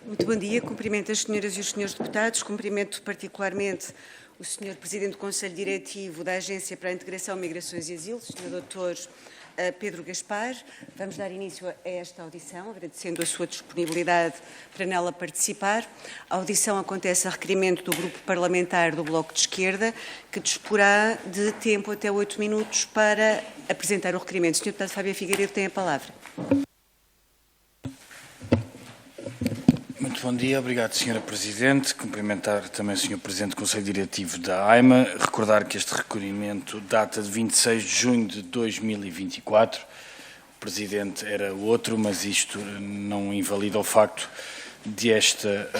Muito bom dia. Cumprimento as senhoras e os senhores deputados. Cumprimento particularmente o senhor Presidente do Conselho Diretivo da Agência para a Integração, Migrações e Asilo, senhor Dr. Pedro Gaspar. Vamos dar início a esta audição, agradecendo a sua disponibilidade para nela participar. A audição acontece a requerimento do Grupo Parlamentar do Bloco de Esquerda, que disporá de tempo até 8 minutos para apresentar o requerimento. Senhor Deputado Fábio Figueiredo tem a palavra. Muito bom dia, obrigado Sra. Presidente. Cumprimentar também o Sr. Presidente do Conselho Diretivo da AIMA. Recordar que este requerimento data de 26 de junho de 2024. O Presidente era outro, mas isto não invalida o facto de esta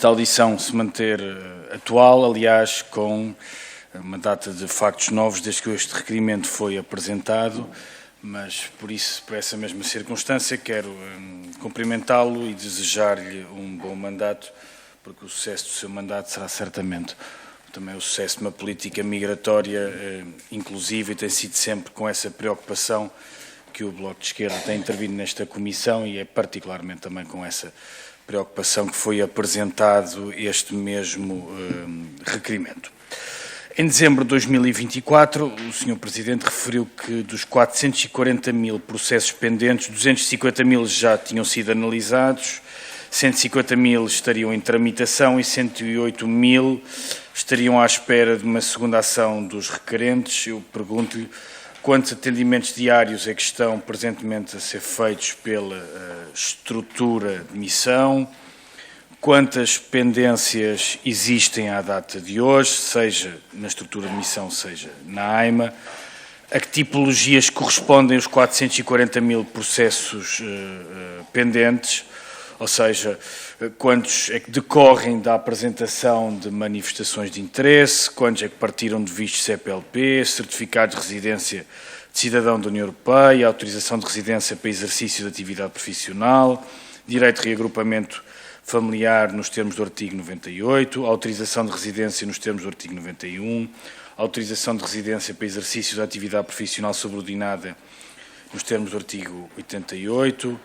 audição se manter atual, aliás, com uma data de factos novos desde que este requerimento foi apresentado. Mas, por essa mesma circunstância, quero cumprimentá-lo e desejar-lhe um bom mandato, porque o sucesso do seu mandato será certamente também o sucesso de uma política migratória inclusiva, e tem sido sempre com essa preocupação que o Bloco de Esquerda tem intervindo nesta comissão, e é particularmente também com essa preocupação que foi apresentado este mesmo requerimento. Em dezembro de 2024, o Sr. Presidente referiu que dos 440 mil processos pendentes, 250 mil já tinham sido analisados, 150 mil estariam em tramitação e 108 mil estariam à espera de uma segunda ação dos requerentes. Eu pergunto-lhe quantos atendimentos diários é que estão presentemente a ser feitos pela estrutura de missão, quantas pendências existem à data de hoje, seja na estrutura de missão, seja na AIMA, a que tipologias correspondem os 440 mil processos pendentes, ou seja, quantos é que decorrem da apresentação de manifestações de interesse, quantos é que partiram de vistos CPLP, certificados de residência de cidadão da União Europeia, autorização de residência para exercício de atividade profissional, direito de reagrupamento familiar nos termos do artigo 98, autorização de residência nos termos do artigo 91, autorização de residência para exercício da atividade profissional subordinada nos termos do artigo 88,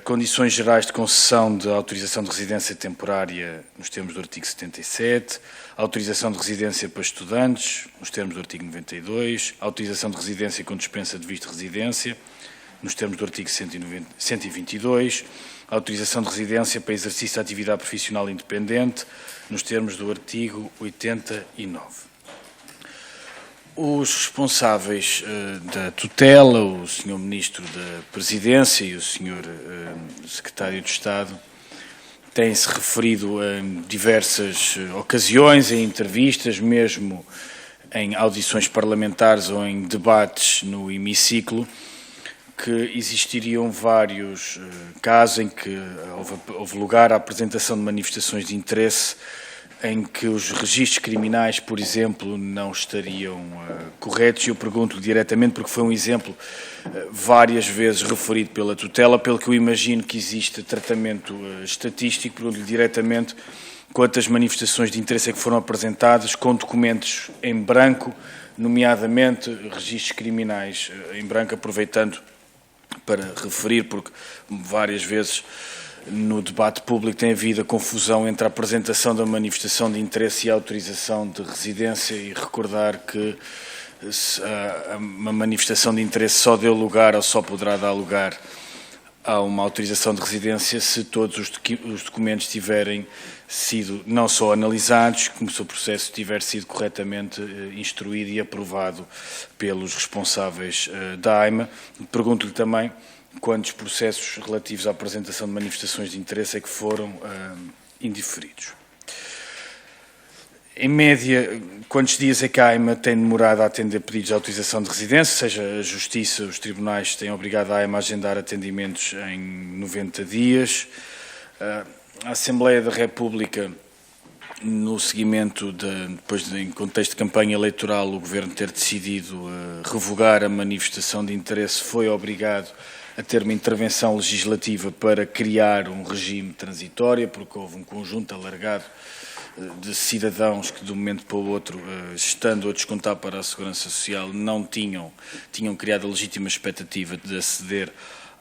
condições gerais de concessão de autorização de residência temporária nos termos do artigo 77, autorização de residência para estudantes nos termos do artigo 92, autorização de residência com dispensa de visto de residência nos termos do artigo 122, autorização de residência para exercício da atividade profissional independente, nos termos do artigo 89. Os responsáveis da tutela, o Sr. Ministro da Presidência e o Sr. Secretário de Estado, têm-se referido em diversas ocasiões, em entrevistas, mesmo em audições parlamentares ou em debates no hemiciclo, que existiriam vários casos em que houve lugar à apresentação de manifestações de interesse em que os registros criminais, por exemplo, não estariam corretos. Eu pergunto-lhe diretamente, porque foi um exemplo várias vezes referido pela tutela, pelo que eu imagino que existe tratamento estatístico, pergunto-lhe diretamente quantas manifestações de interesse é que foram apresentadas com documentos em branco, nomeadamente registros criminais em branco, aproveitando para referir, porque várias vezes no debate público tem havido a confusão entre a apresentação da manifestação de interesse e a autorização de residência, e recordar que uma manifestação de interesse só deu lugar ou só poderá dar lugar a uma autorização de residência se todos os documentos tiverem sido não só analisados, como se o processo tiver sido corretamente instruído e aprovado pelos responsáveis da AIMA. Pergunto-lhe também quantos processos relativos à apresentação de manifestações de interesse é que foram indiferidos. Em média, quantos dias é que a AIMA tem demorado a atender pedidos de autorização de residência, seja a Justiça, os tribunais têm obrigado a AIMA a agendar atendimentos em 90 dias. A Assembleia da República, no seguimento, depois em contexto de campanha eleitoral, o Governo ter decidido revogar a manifestação de interesse, foi obrigado a ter uma intervenção legislativa para criar um regime transitório, porque houve um conjunto alargado de cidadãos que de um momento para o outro, estando a descontar para a Segurança Social, não tinham criado a legítima expectativa de aceder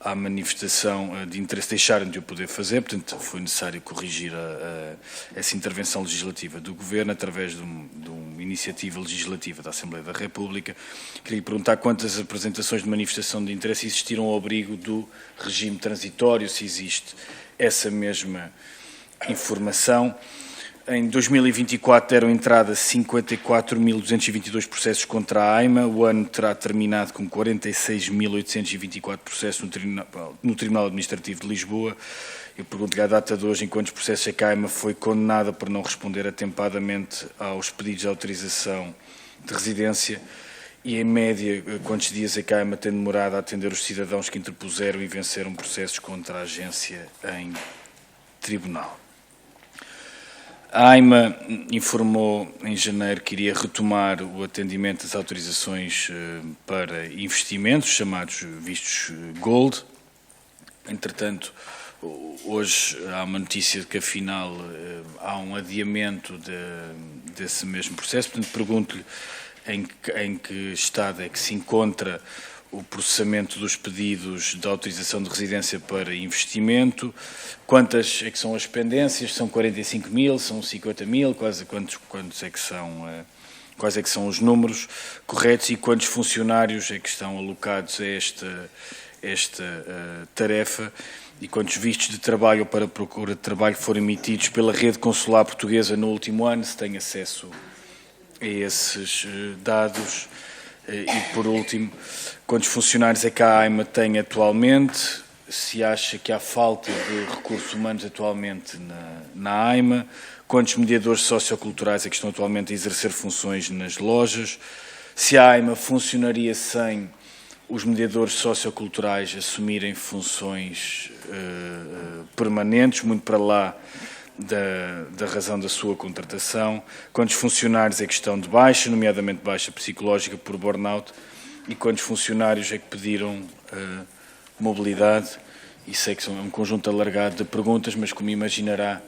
à manifestação de interesse, deixaram de o poder fazer, portanto foi necessário corrigir essa intervenção legislativa do Governo através de uma iniciativa legislativa da Assembleia da República. Queria lhe perguntar quantas apresentações de manifestação de interesse existiram ao abrigo do regime transitório, se existe essa mesma informação. Em 2024 deram entrada 54.222 processos contra a AIMA. O ano terá terminado com 46.824 processos no Tribunal Administrativo de Lisboa. Eu pergunto-lhe à data de hoje em quantos processos é que a AIMA foi condenada por não responder atempadamente aos pedidos de autorização de residência e, em média, quantos dias é que a AIMA tem demorado a atender os cidadãos que interpuseram e venceram processos contra a agência em tribunal. A AIMA informou em janeiro que iria retomar o atendimento às autorizações para investimentos, chamados vistos Gold. Entretanto, hoje há uma notícia de que, afinal, há um adiamento desse mesmo processo. Portanto, pergunto-lhe em que estado é que se encontra o processamento dos pedidos de autorização de residência para investimento, quantas é que são as pendências, são 45 mil, são 50 mil, quais é que são os números corretos e quantos funcionários é que estão alocados a esta tarefa e quantos vistos de trabalho ou para procura de trabalho foram emitidos pela rede consular portuguesa no último ano, se tem acesso a esses dados. E, por último, quantos funcionários é que a AIMA tem atualmente, se acha que há falta de recursos humanos atualmente na AIMA, quantos mediadores socioculturais é que estão atualmente a exercer funções nas lojas, se a AIMA funcionaria sem os mediadores socioculturais assumirem funções permanentes, muito para lá da razão da sua contratação, quantos funcionários é que estão de baixa, nomeadamente baixa psicológica por burnout, e quantos funcionários é que pediram mobilidade. E sei que é um conjunto alargado de perguntas, mas como imaginará,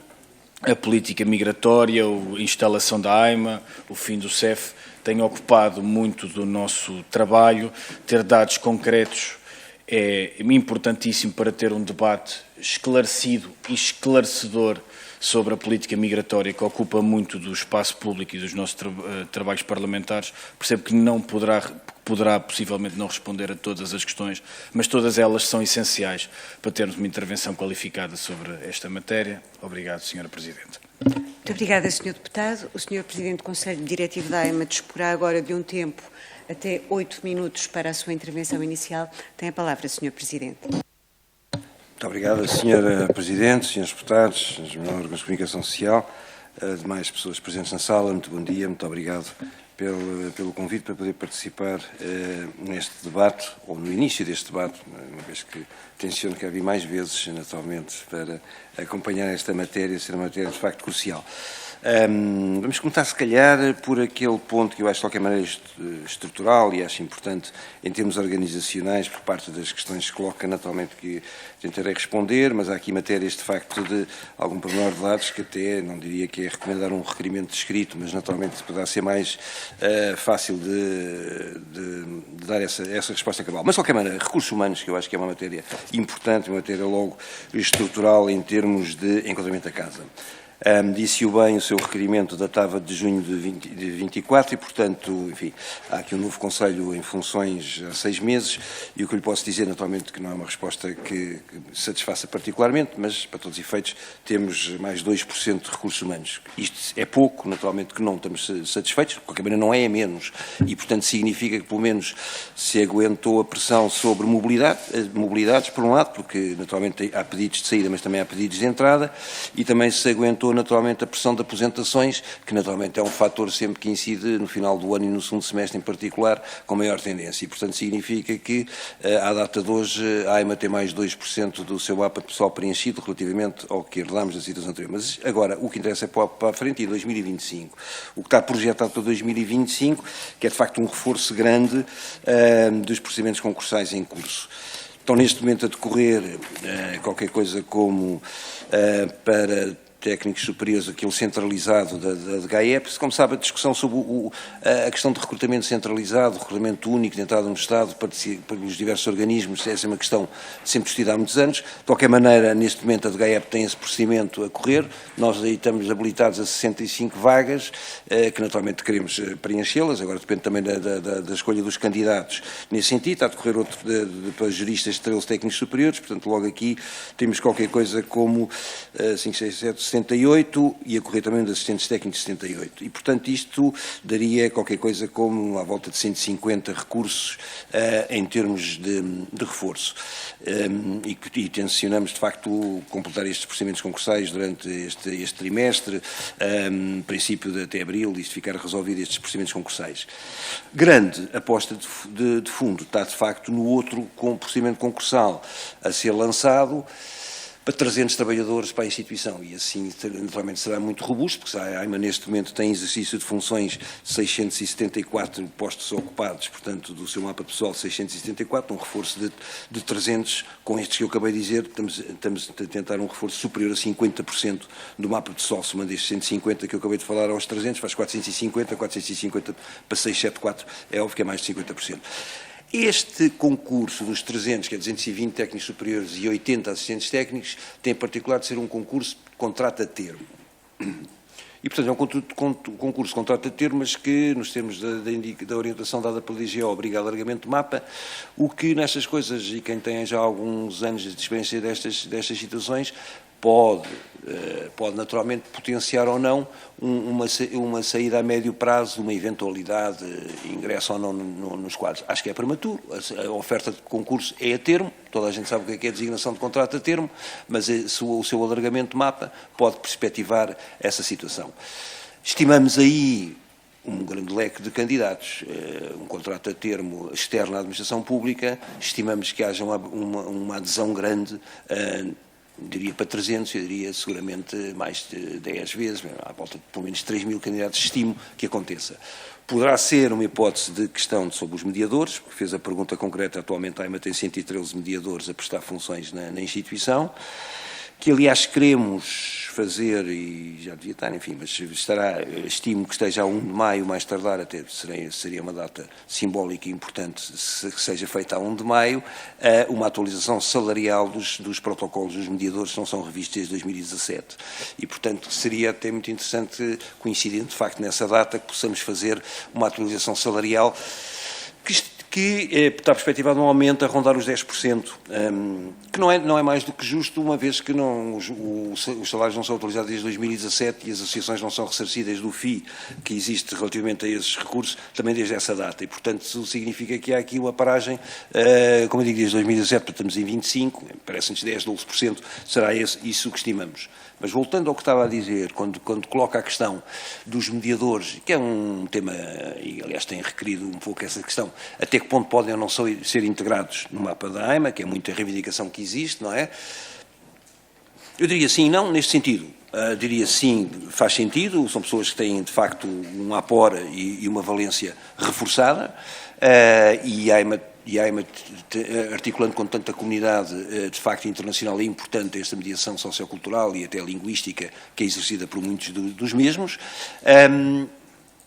a política migratória, a instalação da AIMA, o fim do CEF, tem ocupado muito do nosso trabalho. Ter dados concretos é importantíssimo para ter um debate esclarecido e esclarecedor sobre a política migratória, que ocupa muito do espaço público e dos nossos trabalhos parlamentares. Percebo que não poderá possivelmente não responder a todas as questões, mas todas elas são essenciais para termos uma intervenção qualificada sobre esta matéria. Obrigado, Sra. Presidente. Muito obrigada, Sr. Deputado. O Sr. Presidente do Conselho Diretivo da AIMA disporá agora de um tempo até 8 minutos para a sua intervenção inicial. Tem a palavra, Sr. Presidente. Muito obrigado, Sra. Presidente, Srs. Deputados, os órgãos de comunicação social, demais pessoas presentes na sala, muito bom dia, muito obrigado pelo convite para poder participar neste debate, ou no início deste debate, uma vez que tenciono que havia mais vezes, naturalmente, para acompanhar esta matéria, ser uma matéria de facto crucial. Vamos começar, se calhar, por aquele ponto que eu acho, de qualquer maneira, estrutural e acho importante em termos organizacionais, por parte das questões que se coloca, naturalmente, que tentarei responder, mas há aqui matérias, de facto, de algum pormenor de dados que até, não diria que é recomendar um requerimento escrito, mas, naturalmente, poderá ser mais fácil de dar essa resposta cabal. Mas, de qualquer maneira, recursos humanos, que eu acho que é uma matéria importante, uma matéria logo estrutural em termos de enquadramento da casa. Disse-o bem, o seu requerimento datava de junho de 24 e, portanto, enfim, há aqui um novo Conselho em funções há 6 meses e o que lhe posso dizer, naturalmente, que não é uma resposta que satisfaça particularmente, mas, para todos os efeitos, temos mais 2% de recursos humanos. Isto é pouco, naturalmente, que não estamos satisfeitos, de qualquer maneira não é menos e, portanto, significa que, pelo menos, se aguentou a pressão sobre mobilidades, por um lado, porque, naturalmente, há pedidos de saída, mas também há pedidos de entrada e também se aguentou naturalmente a pressão de aposentações, que naturalmente é um fator sempre que incide no final do ano e no segundo semestre em particular, com maior tendência. E, portanto, significa que, à data de hoje, a AIMA tem mais 2% do seu APA pessoal preenchido relativamente ao que herdámos da situação anterior. Mas, agora, o que interessa é para a frente e 2025. O que está projetado para 2025, que é, de facto, um reforço grande dos procedimentos concursais em curso. Estão, neste momento, a decorrer qualquer coisa como para técnicos superiores, aquele centralizado da GAEP. Como sabe, a discussão sobre a questão de recrutamento centralizado, recrutamento único de entrada no Estado, pelos diversos organismos, essa é uma questão sempre discutida há muitos anos. De qualquer maneira, neste momento a GAEP tem esse procedimento a correr, nós aí estamos habilitados a 65 vagas, que naturalmente queremos preenchê-las, agora depende também da escolha dos candidatos. Nesse sentido, está a decorrer outro para juristas, 13 técnicos superiores, portanto logo aqui temos qualquer coisa como 5, 6, 7, 78 e a correr também de assistentes técnicos 78. E, portanto, isto daria qualquer coisa como à volta de 150 recursos em termos de reforço. E tencionamos, de facto, completar estes procedimentos concursais durante este trimestre, princípio de até abril, isto ficar resolvido, estes procedimentos concursais. Grande aposta de fundo está, de facto, no outro procedimento concursal a ser lançado para 300 trabalhadores para a instituição, e assim naturalmente será muito robusto, porque a AIMA neste momento tem exercício de funções 674 postos ocupados, portanto do seu mapa pessoal 674, um reforço de 300, com estes que eu acabei de dizer, estamos a tentar um reforço superior a 50% do mapa pessoal, somando estes 150 que eu acabei de falar aos 300, faz 450 para 674, é óbvio que é mais de 50%. Este concurso dos 300, que é 220 técnicos superiores e 80 assistentes técnicos, tem em particular de ser um concurso de contrato a termo. E, portanto, é um concurso de contrato a termo, mas que, nos termos da orientação dada pela DGO, obriga a alargamento do mapa, o que nestas coisas, e quem tem já alguns anos de experiência destas situações, pode naturalmente potenciar ou não uma saída a médio prazo, uma eventualidade, ingresso ou não nos quadros. Acho que é prematuro, a oferta de concurso é a termo, toda a gente sabe o que é a designação de contrato a termo, mas o seu alargamento de mapa pode perspectivar essa situação. Estimamos aí um grande leque de candidatos, um contrato a termo externo à administração pública, estimamos que haja uma adesão grande, diria para 300, eu diria seguramente mais de 10 vezes, à volta de pelo menos 3.000 candidatos, estimo que aconteça. Poderá ser uma hipótese de questão sobre os mediadores, porque fez a pergunta concreta, atualmente a AIMA tem 113 mediadores a prestar funções na instituição, que aliás queremos fazer, e já devia estar, enfim, mas estimo que esteja a 1 de maio, mais tardar, até seria uma data simbólica e importante, que seja feita a 1 de maio, uma atualização salarial dos protocolos dos mediadores que não são revistos desde 2017. E, portanto, seria até muito interessante, coincidente, de facto, nessa data, que possamos fazer uma atualização salarial que está perspectivado um aumento a rondar os 10%, que não é mais do que justo, uma vez que os salários não são atualizados desde 2017 e as associações não são ressarcidas do FII que existe relativamente a esses recursos também desde essa data. E, portanto, isso significa que há aqui uma paragem, como eu digo, desde 2017, estamos em 25%, parece-nos 10%, 12%, será isso que estimamos. Mas voltando ao que estava a dizer, quando coloca a questão dos mediadores, que é um tema, e aliás tem requerido um pouco essa questão, até que ponto podem ou não ser integrados no mapa da AIMA, que é muita reivindicação que existe, não é? Eu diria sim e não, neste sentido. Diria sim, faz sentido, são pessoas que têm de facto um apor e uma valência reforçada, e a AIMA, articulando com tanta comunidade, de facto, internacional, é importante esta mediação sociocultural e até linguística que é exercida por muitos dos mesmos.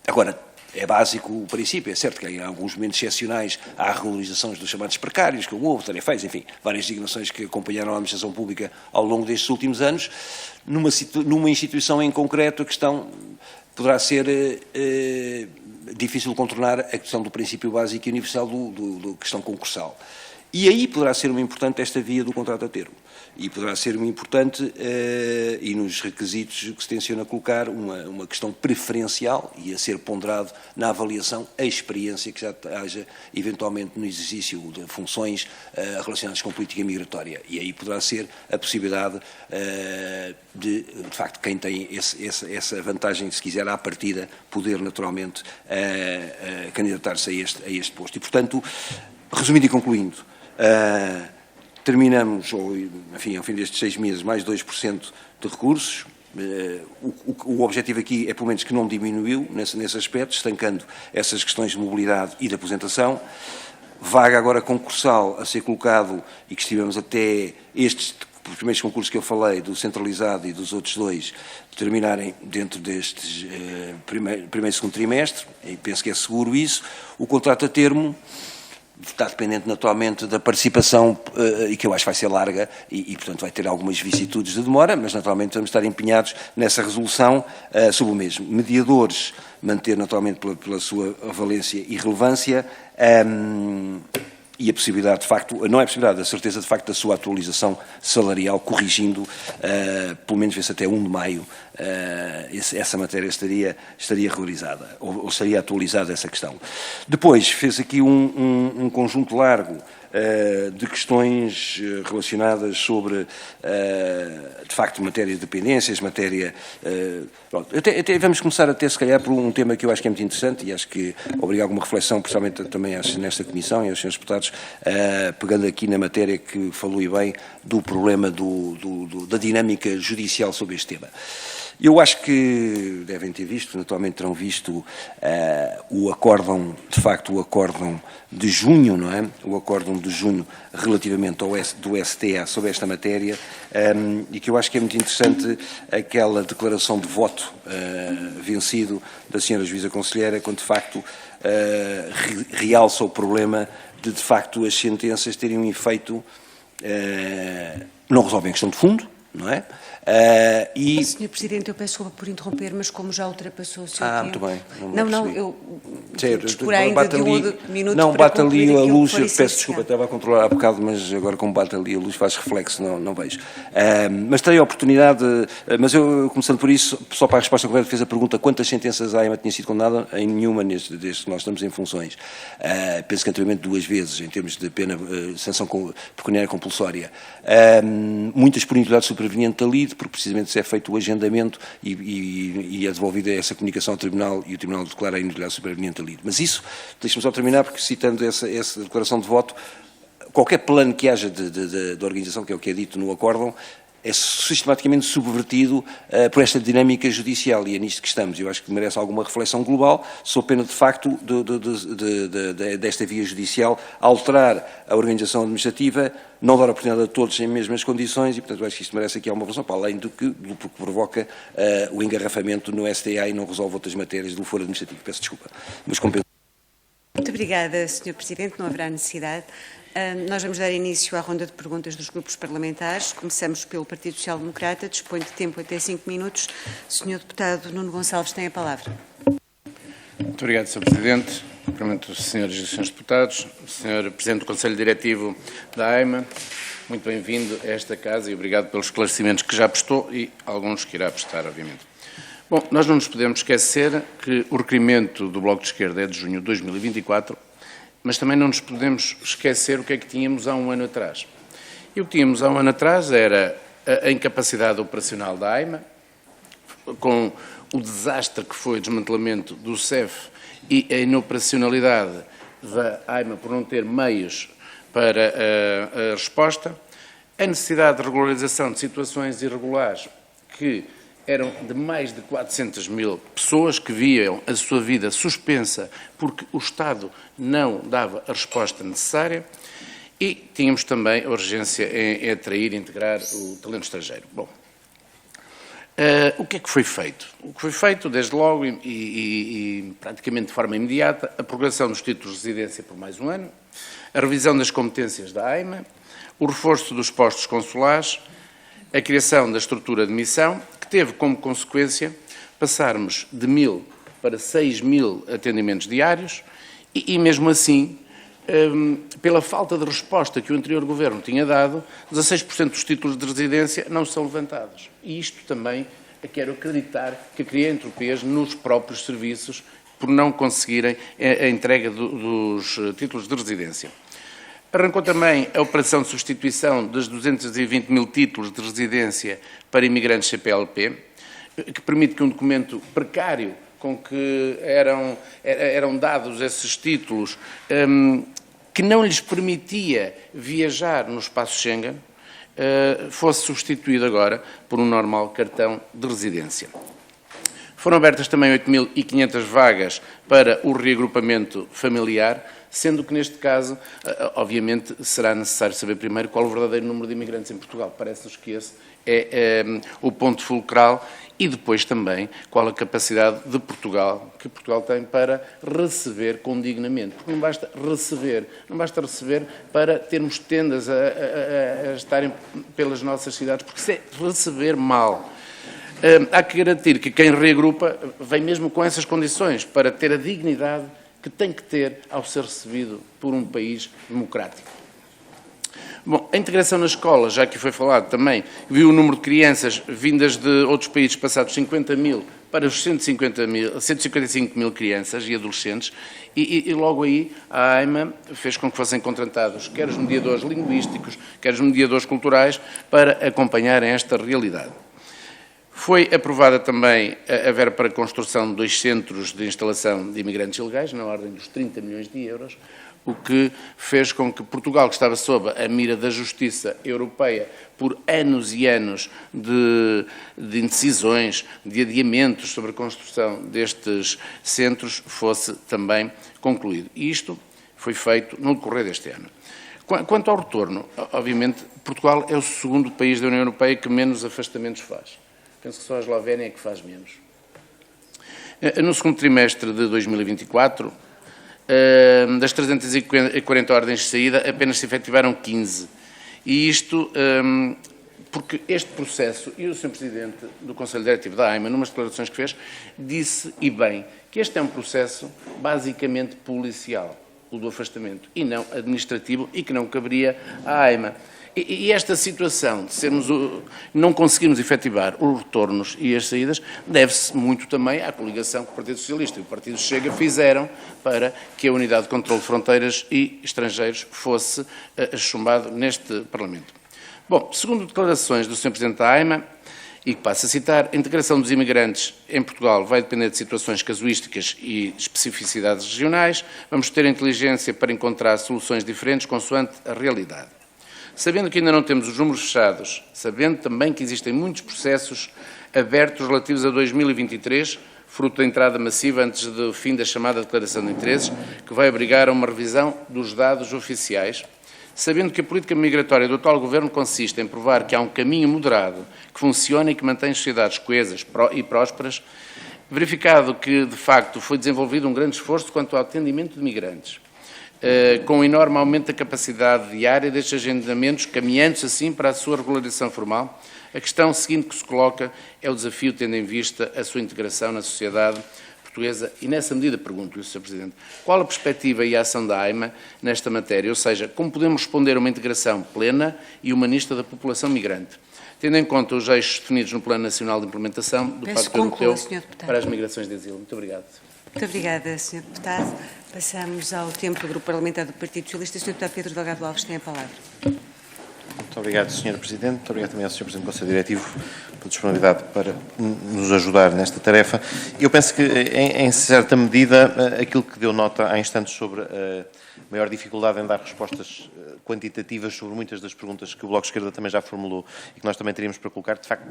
Agora, é básico o princípio, é certo que em alguns momentos excepcionais há regularizações dos chamados precários, que houve, tarefeiros, enfim, várias designações que acompanharam a administração pública ao longo destes últimos anos. Numa instituição em concreto, a questão poderá ser difícil de contornar a questão do princípio básico e universal da questão concursal. E aí poderá ser uma importante esta via do contrato a termo. E poderá ser uma importante, e nos requisitos que se tenciona colocar, uma questão preferencial e a ser ponderado na avaliação a experiência que já haja eventualmente no exercício de funções relacionadas com política migratória. E aí poderá ser a possibilidade de facto, quem tem essa vantagem, se quiser, à partida, poder naturalmente candidatar-se a este posto. E, portanto, resumindo e concluindo, terminamos, enfim, ao fim destes 6 meses, mais 2% de recursos. O objetivo aqui é, pelo menos, que não diminuiu nesse aspecto, estancando essas questões de mobilidade e de aposentação. Vaga agora concursal a ser colocado, e que estivemos até estes primeiros concursos que eu falei, do centralizado e dos outros dois, terminarem dentro destes primeiro e segundo trimestre, e penso que é seguro isso. O contrato a termo está dependente naturalmente da participação, e que eu acho que vai ser larga e, portanto, vai ter algumas vicissitudes de demora, mas naturalmente vamos estar empenhados nessa resolução sobre o mesmo. Mediadores, manter naturalmente pela sua valência e relevância, e a possibilidade, de facto, não é a possibilidade, a certeza, de facto, da sua atualização salarial, corrigindo, pelo menos ver-se até 1 de maio, essa matéria estaria regularizada, ou estaria atualizada essa questão. Depois, fez aqui um conjunto largo de questões relacionadas sobre, de facto, matéria de dependências, matéria... Até vamos começar até, se calhar, por um tema que eu acho que é muito interessante e acho que obriga alguma reflexão, principalmente também nesta Comissão e aos senhores deputados, pegando aqui na matéria que falou e bem do problema da dinâmica judicial sobre este tema. Eu acho que devem ter visto, naturalmente terão visto o acórdão, de facto, o acórdão de junho, não é? O acórdão de junho relativamente do STA sobre esta matéria, e que eu acho que é muito interessante aquela declaração de voto vencido da senhora Juíza Conselheira, quando de facto realça o problema de facto as sentenças terem um efeito, não resolvem a questão de fundo, não é? Sr. Presidente, eu peço desculpa por interromper, mas como já ultrapassou o seu tempo... muito bem. Não, eu disporei ainda ainda de um minuto não, para bate ali a luz, eu peço desculpa, estava a controlar há bocado, mas agora como bate ali a luz faz reflexo, não vejo. Mas terei a oportunidade, mas eu, começando por isso, só para a resposta correta, fez a pergunta quantas sentenças a AIMA tinha sido condenada, em nenhuma desde que nós estamos em funções. Penso que anteriormente 2 vezes, em termos de pena, sanção pecuniária compulsória. Muitas por inutilisade superveniente da lide, porque precisamente se é feito o agendamento e é devolvida essa comunicação ao Tribunal e o Tribunal declara a inutilidade superveniente da lide. Mas isso, deixe-me só terminar, porque citando essa declaração de voto, qualquer plano que haja de organização, que é o que é dito no acórdão, é sistematicamente subvertido por esta dinâmica judicial e é nisto que estamos. Eu acho que merece alguma reflexão global, sob pena de facto desta via judicial alterar a organização administrativa, não dar oportunidade a todos em mesmas condições e, portanto, eu acho que isto merece aqui alguma reflexão, para além do que provoca o engarrafamento no STA e não resolve outras matérias do foro administrativo. Peço desculpa. Mas compensa. Muito obrigada, Sr. Presidente, não haverá necessidade. Nós vamos dar início à ronda de perguntas dos grupos parlamentares. Começamos pelo Partido Social Democrata. Dispõe de tempo até 5 minutos. Sr. Deputado Nuno Gonçalves tem a palavra. Muito obrigado, Sr. Presidente. Cumprimento os senhores e os senhores deputados. Sr. Presidente do Conselho Diretivo da AIMA, muito bem-vindo a esta casa e obrigado pelos esclarecimentos que já prestou e alguns que irá prestar, obviamente. Bom, nós não nos podemos esquecer que o requerimento do Bloco de Esquerda é de junho de 2024, mas também não nos podemos esquecer o que é que tínhamos há um ano atrás. E o que tínhamos há um ano atrás era a incapacidade operacional da AIMA, com o desastre que foi o desmantelamento do CEF e a inoperacionalidade da AIMA por não ter meios para a resposta, a necessidade de regularização de situações irregulares que eram de mais de 400 mil pessoas que viam a sua vida suspensa porque o Estado não dava a resposta necessária e tínhamos também a urgência em atrair e integrar o talento estrangeiro. Bom, o que é que foi feito? O que foi feito, desde logo e praticamente de forma imediata, a prorrogação dos títulos de residência por mais um ano, a revisão das competências da AIMA, o reforço dos postos consulares, a criação da estrutura de missão, que teve como consequência passarmos de 1.000 para 6.000 atendimentos diários e mesmo assim, pela falta de resposta que o anterior Governo tinha dado, 16% dos títulos de residência não são levantados. E isto também quero acreditar que cria entropias nos próprios serviços por não conseguirem a entrega dos títulos de residência. Arrancou também a operação de substituição dos 220 mil títulos de residência para imigrantes CPLP, que permite que um documento precário com que eram dados esses títulos, que não lhes permitia viajar no espaço Schengen, fosse substituído agora por um normal cartão de residência. Foram abertas também 8.500 vagas para o reagrupamento familiar, sendo que neste caso, obviamente, será necessário saber primeiro qual o verdadeiro número de imigrantes em Portugal. Parece-nos que esse é o ponto fulcral e depois também qual a capacidade de Portugal, que Portugal tem para receber condignamente. Porque não basta receber para termos tendas a estarem pelas nossas cidades, porque isso é receber mal. Há que garantir que quem reagrupa vem mesmo com essas condições, para ter a dignidade que tem que ter ao ser recebido por um país democrático. Bom, a integração na escola, já que foi falado também, viu o número de crianças vindas de outros países passados 50 mil para os 155 mil crianças e adolescentes, e logo aí a AIMA fez com que fossem contratados quer os mediadores linguísticos, quer os mediadores culturais, para acompanharem esta realidade. Foi aprovada também a verba para a construção de 2 centros de instalação de imigrantes ilegais, na ordem dos 30 milhões de euros, o que fez com que Portugal, que estava sob a mira da justiça europeia por anos e anos de indecisões, de adiamentos sobre a construção destes centros, fosse também concluído. E isto foi feito no decorrer deste ano. Quanto ao retorno, obviamente, Portugal é o segundo país da União Europeia que menos afastamentos faz. Penso que só a Eslovénia é que faz menos. No segundo trimestre de 2024, das 340 ordens de saída, apenas se efetivaram 15. E isto porque este processo, e o Sr. Presidente do Conselho Diretivo da AIMA, numas declarações que fez, disse, e bem, que este é um processo basicamente policial, o do afastamento, e não administrativo, e que não caberia à AIMA. E esta situação de não conseguirmos efetivar os retornos e as saídas deve-se muito também à coligação que o Partido Socialista e o Partido Chega fizeram para que a Unidade de Controlo de Fronteiras e Estrangeiros fosse chumbado neste Parlamento. Bom, segundo declarações do Sr. Presidente da AIMA, e que passo a citar, a integração dos imigrantes em Portugal vai depender de situações casuísticas e especificidades regionais. Vamos ter inteligência para encontrar soluções diferentes consoante a realidade. Sabendo que ainda não temos os números fechados, sabendo também que existem muitos processos abertos relativos a 2023, fruto da entrada massiva antes do fim da chamada Declaração de Interesses, que vai obrigar a uma revisão dos dados oficiais, sabendo que a política migratória do atual Governo consiste em provar que há um caminho moderado, que funciona e que mantém sociedades coesas e prósperas, verificado que, de facto, foi desenvolvido um grande esforço quanto ao atendimento de migrantes, com um enorme aumento da capacidade diária destes agendamentos, caminhando-se assim para a sua regularização formal, a questão seguinte que se coloca é o desafio, tendo em vista a sua integração na sociedade portuguesa, e nessa medida pergunto-lhe, Sr. Presidente, qual a perspectiva e a ação da AIMA nesta matéria, ou seja, como podemos responder a uma integração plena e humanista da população migrante, tendo em conta os eixos definidos no Plano Nacional de Implementação do Pacto Europeu para as Migrações de Asilo. Muito obrigado. Muito obrigada, Sr. Deputado. Passamos ao tempo do Grupo Parlamentar do Partido Socialista. Sr. Deputado Pedro Delgado Alves tem a palavra. Muito obrigado, Sr. Presidente. Muito obrigado também ao Sr. Presidente do Conselho Diretivo pela disponibilidade para nos ajudar nesta tarefa. Eu penso que, em certa medida, aquilo que deu nota há instantes sobre a maior dificuldade em dar respostas quantitativas sobre muitas das perguntas que o Bloco de Esquerda também já formulou e que nós também teríamos para colocar, de facto,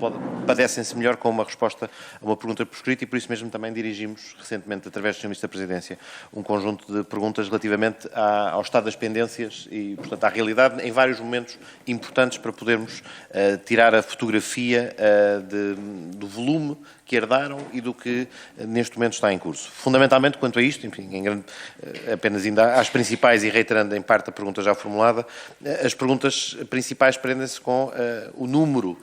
padecem-se melhor com uma resposta a uma pergunta por escrito, e por isso mesmo também dirigimos recentemente, através do Sr. Ministro da Presidência, um conjunto de perguntas relativamente ao estado das pendências e, portanto, à realidade, em vários momentos importantes para podermos tirar a fotografia do volume que herdaram e do que neste momento está em curso. Fundamentalmente, quanto a isto, enfim, apenas ainda às principais e reiterando em parte a pergunta já formulada, as perguntas principais prendem-se com o número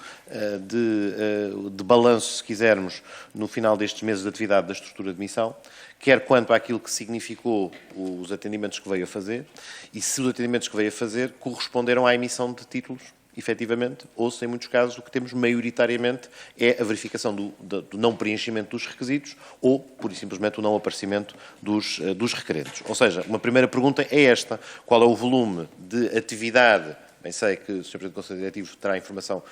de balanço, se quisermos, no final destes meses de atividade da estrutura de missão, quer quanto àquilo que significou os atendimentos que veio a fazer, e se os atendimentos que veio a fazer corresponderam à emissão de títulos, efetivamente, ou se em muitos casos o que temos maioritariamente é a verificação do não preenchimento dos requisitos ou, pura e simplesmente, o não aparecimento dos requerentes. Ou seja, uma primeira pergunta é esta: qual é o volume de atividade? Bem, sei que o Sr. Presidente do Conselho Diretivo terá informação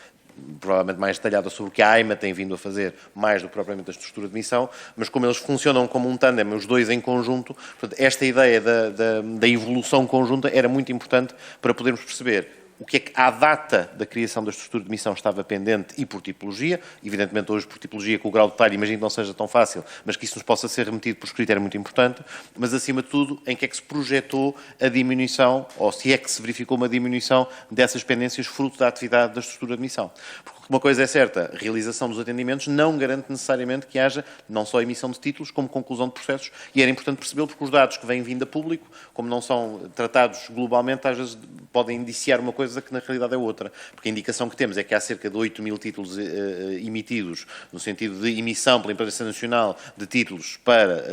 provavelmente mais detalhada sobre o que a AIMA tem vindo a fazer, mais do que propriamente a estrutura de missão, mas como eles funcionam como um tandem, os dois em conjunto, portanto, esta ideia da evolução conjunta era muito importante para podermos perceber o que é que à data da criação da estrutura de missão estava pendente e por tipologia. Evidentemente hoje por tipologia com o grau de detalhe imagino que não seja tão fácil, mas que isso nos possa ser remetido por escrito era muito importante, mas acima de tudo em que é que se projetou a diminuição, ou se é que se verificou uma diminuição dessas pendências fruto da atividade da estrutura de missão. Porque uma coisa é certa, a realização dos atendimentos não garante necessariamente que haja não só emissão de títulos, como conclusão de processos, e era importante percebê-lo porque os dados que vêm vindo a público, como não são tratados globalmente, às vezes podem indiciar uma coisa que na realidade é outra. Porque a indicação que temos é que há cerca de 8.000 títulos emitidos, no sentido de emissão pela Imprensa Nacional de títulos para,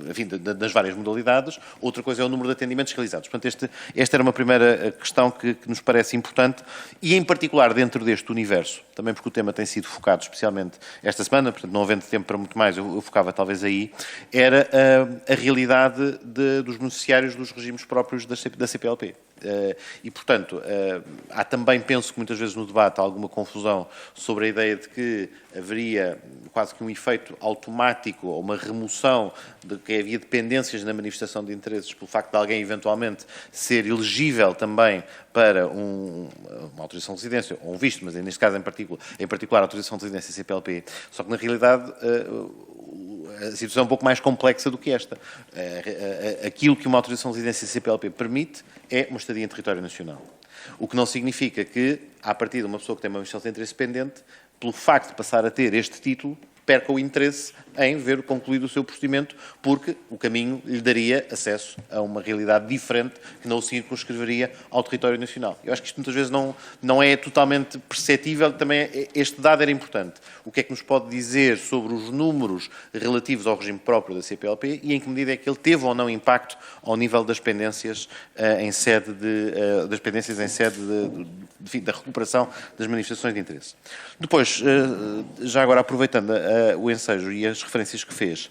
enfim, das várias modalidades. Outra coisa é o número de atendimentos realizados. Portanto, esta era uma primeira questão que nos parece importante e, em particular, dentro deste universo, também porque o tema tem sido focado especialmente esta semana, portanto, não havendo tempo para muito mais, eu focava talvez aí, era a realidade dos beneficiários dos regimes próprios da CPLP. E, portanto, há também, penso que muitas vezes no debate há alguma confusão sobre a ideia de que haveria quase que um efeito automático ou uma remoção de que havia dependências na manifestação de interesses pelo facto de alguém eventualmente ser elegível também para uma autorização de residência ou um visto, mas neste caso em particular a autorização de residência CPLP. Só que na realidade a situação é um pouco mais complexa do que esta. Aquilo que uma autorização de residência CPLP permite é uma estadia em território nacional. O que não significa que, à partida, uma pessoa que tem uma manifestação de interesse pendente, pelo facto de passar a ter este título, perca o interesse em ver concluído o seu procedimento, porque o caminho lhe daria acesso a uma realidade diferente que não o circunscreveria ao território nacional. Eu acho que isto muitas vezes não é totalmente perceptível, também este dado era importante. O que é que nos pode dizer sobre os números relativos ao regime próprio da CPLP e em que medida é que ele teve ou não impacto ao nível das pendências da recuperação das manifestações de interesse. Depois, já agora aproveitando o ensejo e as referências que fez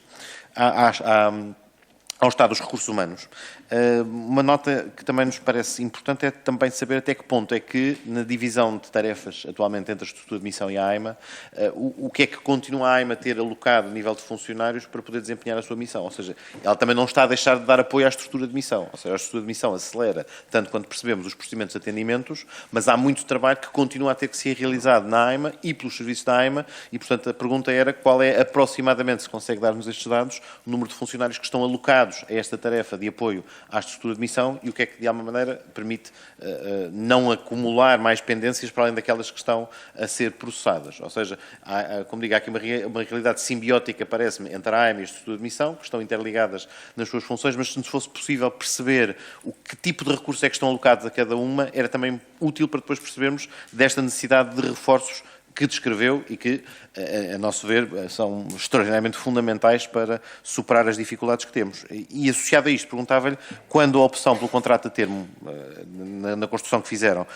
ao Estado dos Recursos Humanos, uma nota que também nos parece importante é também saber até que ponto é que, na divisão de tarefas atualmente entre a estrutura de missão e a AIMA, o que é que continua a AIMA a ter alocado a nível de funcionários para poder desempenhar a sua missão. Ou seja, ela também não está a deixar de dar apoio à estrutura de missão. Ou seja, a estrutura de missão acelera, tanto quanto percebemos, os procedimentos de atendimentos, mas há muito trabalho que continua a ter que ser realizado na AIMA e pelos serviços da AIMA e, portanto, a pergunta era qual é aproximadamente, se consegue dar-nos estes dados, o número de funcionários que estão alocados a esta tarefa de apoio à estrutura de missão e o que é que, de alguma maneira, permite não acumular mais pendências para além daquelas que estão a ser processadas. Ou seja, como digo, há aqui uma realidade simbiótica, parece-me, entre a AIMA e a estrutura de missão, que estão interligadas nas suas funções, mas se nos fosse possível perceber que tipo de recursos é que estão alocados a cada uma, era também útil para depois percebermos desta necessidade de reforços que descreveu e que, a nosso ver, são extraordinariamente fundamentais para superar as dificuldades que temos. E associado a isto, perguntava-lhe, quando a opção pelo contrato a termo, na construção que fizeram,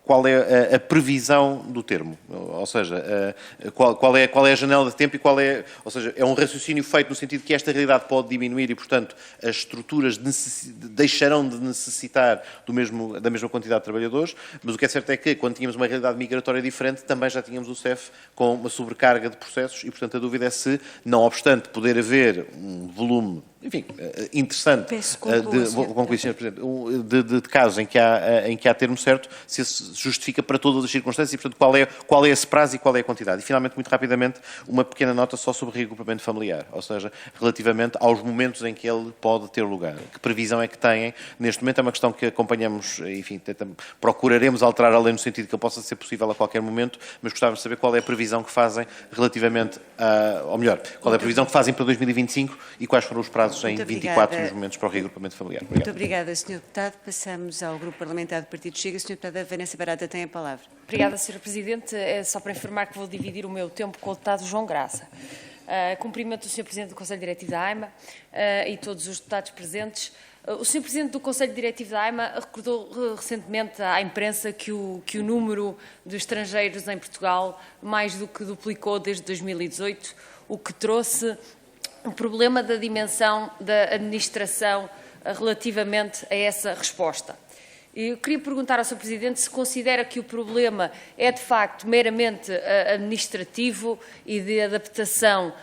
qual é a previsão do termo? Ou seja, qual é a janela de tempo e qual é... Ou seja, é um raciocínio feito no sentido que esta realidade pode diminuir e, portanto, as estruturas deixarão de necessitar da mesma quantidade de trabalhadores, mas o que é certo é que, quando tínhamos uma realidade migratória diferente, também já tínhamos o CEF com uma sobrecarga de processos e, portanto, a dúvida é se, não obstante poder haver um volume, enfim, interessante, vou concluir, Sr. Presidente, de casos em que há termo certo, se justifica para todas as circunstâncias e, portanto, qual é esse prazo e qual é a quantidade. E, finalmente, muito rapidamente, uma pequena nota só sobre reagrupamento familiar, ou seja, relativamente aos momentos em que ele pode ter lugar. Que previsão é que têm? Neste momento é uma questão que acompanhamos, enfim, procuraremos alterar a lei no sentido que ele possa ser possível a qualquer momento, mas gostávamos de saber qual é a previsão que fazem relativamente ou melhor, qual é a previsão que fazem para 2025 e quais foram os prazos em 24 nos momentos para o reagrupamento familiar. Obrigado. Muito obrigada, Sr. Deputado. Passamos ao Grupo Parlamentar do Partido Chega. A Sra. Deputada Vanessa Barata tem a palavra. Obrigada, Sr. Presidente. É só para informar que vou dividir o meu tempo com o deputado João Graça. Cumprimento o Sr. Presidente do Conselho Diretivo da AIMA e todos os deputados presentes. O Sr. Presidente do Conselho Diretivo da AIMA recordou recentemente à imprensa que o número de estrangeiros em Portugal mais do que duplicou desde 2018, o que trouxe o problema da dimensão da administração relativamente a essa resposta. Eu queria perguntar ao Sr. Presidente se considera que o problema é, de facto, meramente administrativo e de adaptação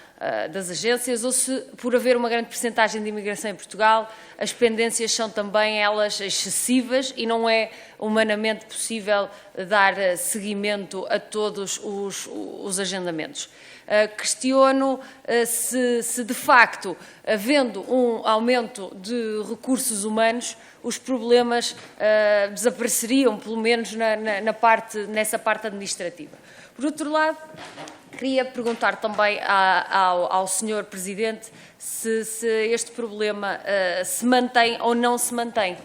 das agências, ou se, por haver uma grande percentagem de imigração em Portugal, as pendências são também elas excessivas e não é humanamente possível dar seguimento a todos os agendamentos. Questiono se de facto, havendo um aumento de recursos humanos, os problemas desapareceriam, pelo menos nessa parte administrativa. Por outro lado, queria perguntar também ao Sr. Presidente se este problema se mantém ou não se mantém,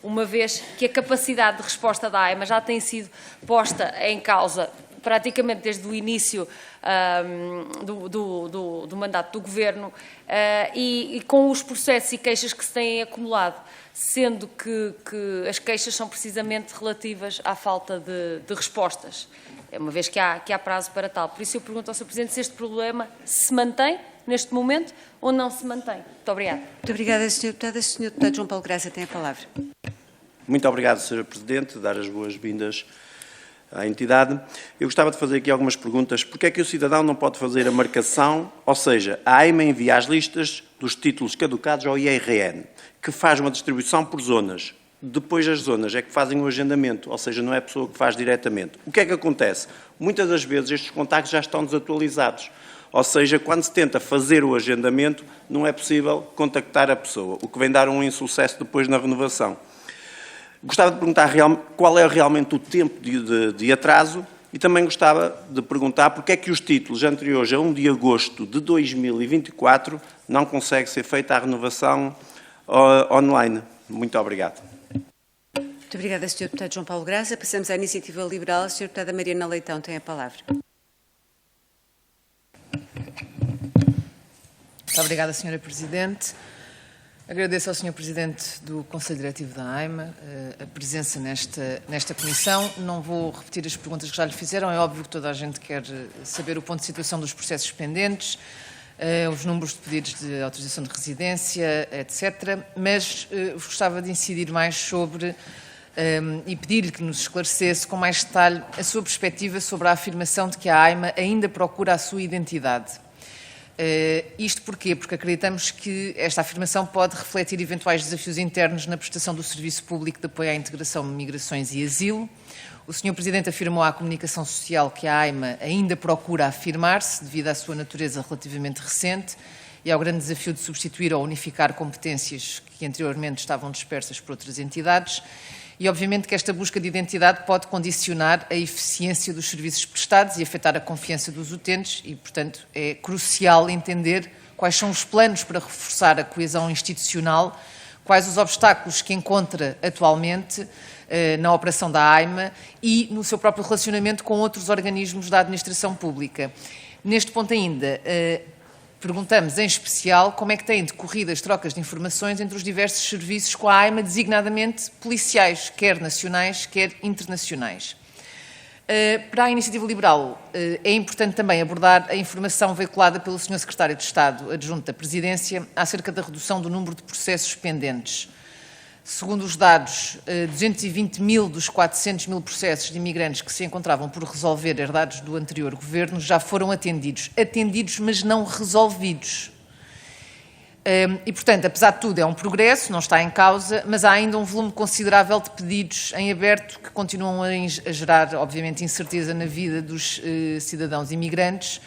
uma vez que a capacidade de resposta da AIMA já tem sido posta em causa praticamente desde o início do mandato do Governo e com os processos e queixas que se têm acumulado, sendo que as queixas são precisamente relativas à falta de respostas, uma vez que há prazo para tal. Por isso eu pergunto ao Sr. Presidente se este problema se mantém neste momento ou não se mantém. Muito obrigada. Muito obrigada, Sr. Deputada. Sr. Deputado João Paulo Graça tem a palavra. Muito obrigado, Sr. Presidente, dar as boas-vindas à entidade. Eu gostava de fazer aqui algumas perguntas. Porquê é que o cidadão não pode fazer a marcação, ou seja, a AIMA envia as listas dos títulos caducados ao IRN, que faz uma distribuição por zonas. Depois as zonas é que fazem o agendamento, ou seja, não é a pessoa que faz diretamente. O que é que acontece? Muitas das vezes estes contactos já estão desatualizados. Ou seja, quando se tenta fazer o agendamento, não é possível contactar a pessoa, o que vem dar um insucesso depois na renovação. Gostava de perguntar qual é realmente o tempo de atraso e também gostava de perguntar porque é que os títulos anteriores a 1 de agosto de 2024 não consegue ser feita a renovação online. Muito obrigado. Muito obrigada, Sr. Deputado João Paulo Graça. Passamos à Iniciativa Liberal. A Sra. Deputada Mariana Leitão tem a palavra. Muito obrigada, Sra. Presidente. Agradeço ao Sr. Presidente do Conselho Diretivo da AIMA a presença nesta comissão. Não vou repetir as perguntas que já lhe fizeram. É óbvio que toda a gente quer saber o ponto de situação dos processos pendentes, os números de pedidos de autorização de residência, etc. Mas gostava de incidir mais sobre e pedir-lhe que nos esclarecesse com mais detalhe a sua perspectiva sobre a afirmação de que a AIMA ainda procura a sua identidade. Isto porquê? Porque acreditamos que esta afirmação pode refletir eventuais desafios internos na prestação do Serviço Público de Apoio à Integração, Migrações e Asilo. O Sr. Presidente afirmou à comunicação social que a AIMA ainda procura afirmar-se devido à sua natureza relativamente recente e ao grande desafio de substituir ou unificar competências que anteriormente estavam dispersas por outras entidades. E, obviamente, que esta busca de identidade pode condicionar a eficiência dos serviços prestados e afetar a confiança dos utentes e, portanto, é crucial entender quais são os planos para reforçar a coesão institucional, quais os obstáculos que encontra atualmente na operação da AIMA e no seu próprio relacionamento com outros organismos da administração pública. Neste ponto ainda, perguntamos em especial como é que têm decorrido as trocas de informações entre os diversos serviços com a AIMA, designadamente policiais, quer nacionais, quer internacionais. Para a Iniciativa Liberal, é importante também abordar a informação veiculada pelo Sr. Secretário de Estado, adjunto da Presidência, acerca da redução do número de processos pendentes. Segundo os dados, 220.000 dos 400.000 processos de imigrantes que se encontravam por resolver herdados do anterior governo já foram atendidos, mas não resolvidos. E, portanto, apesar de tudo, é um progresso, não está em causa, mas há ainda um volume considerável de pedidos em aberto que continuam a gerar, obviamente, incerteza na vida dos cidadãos imigrantes.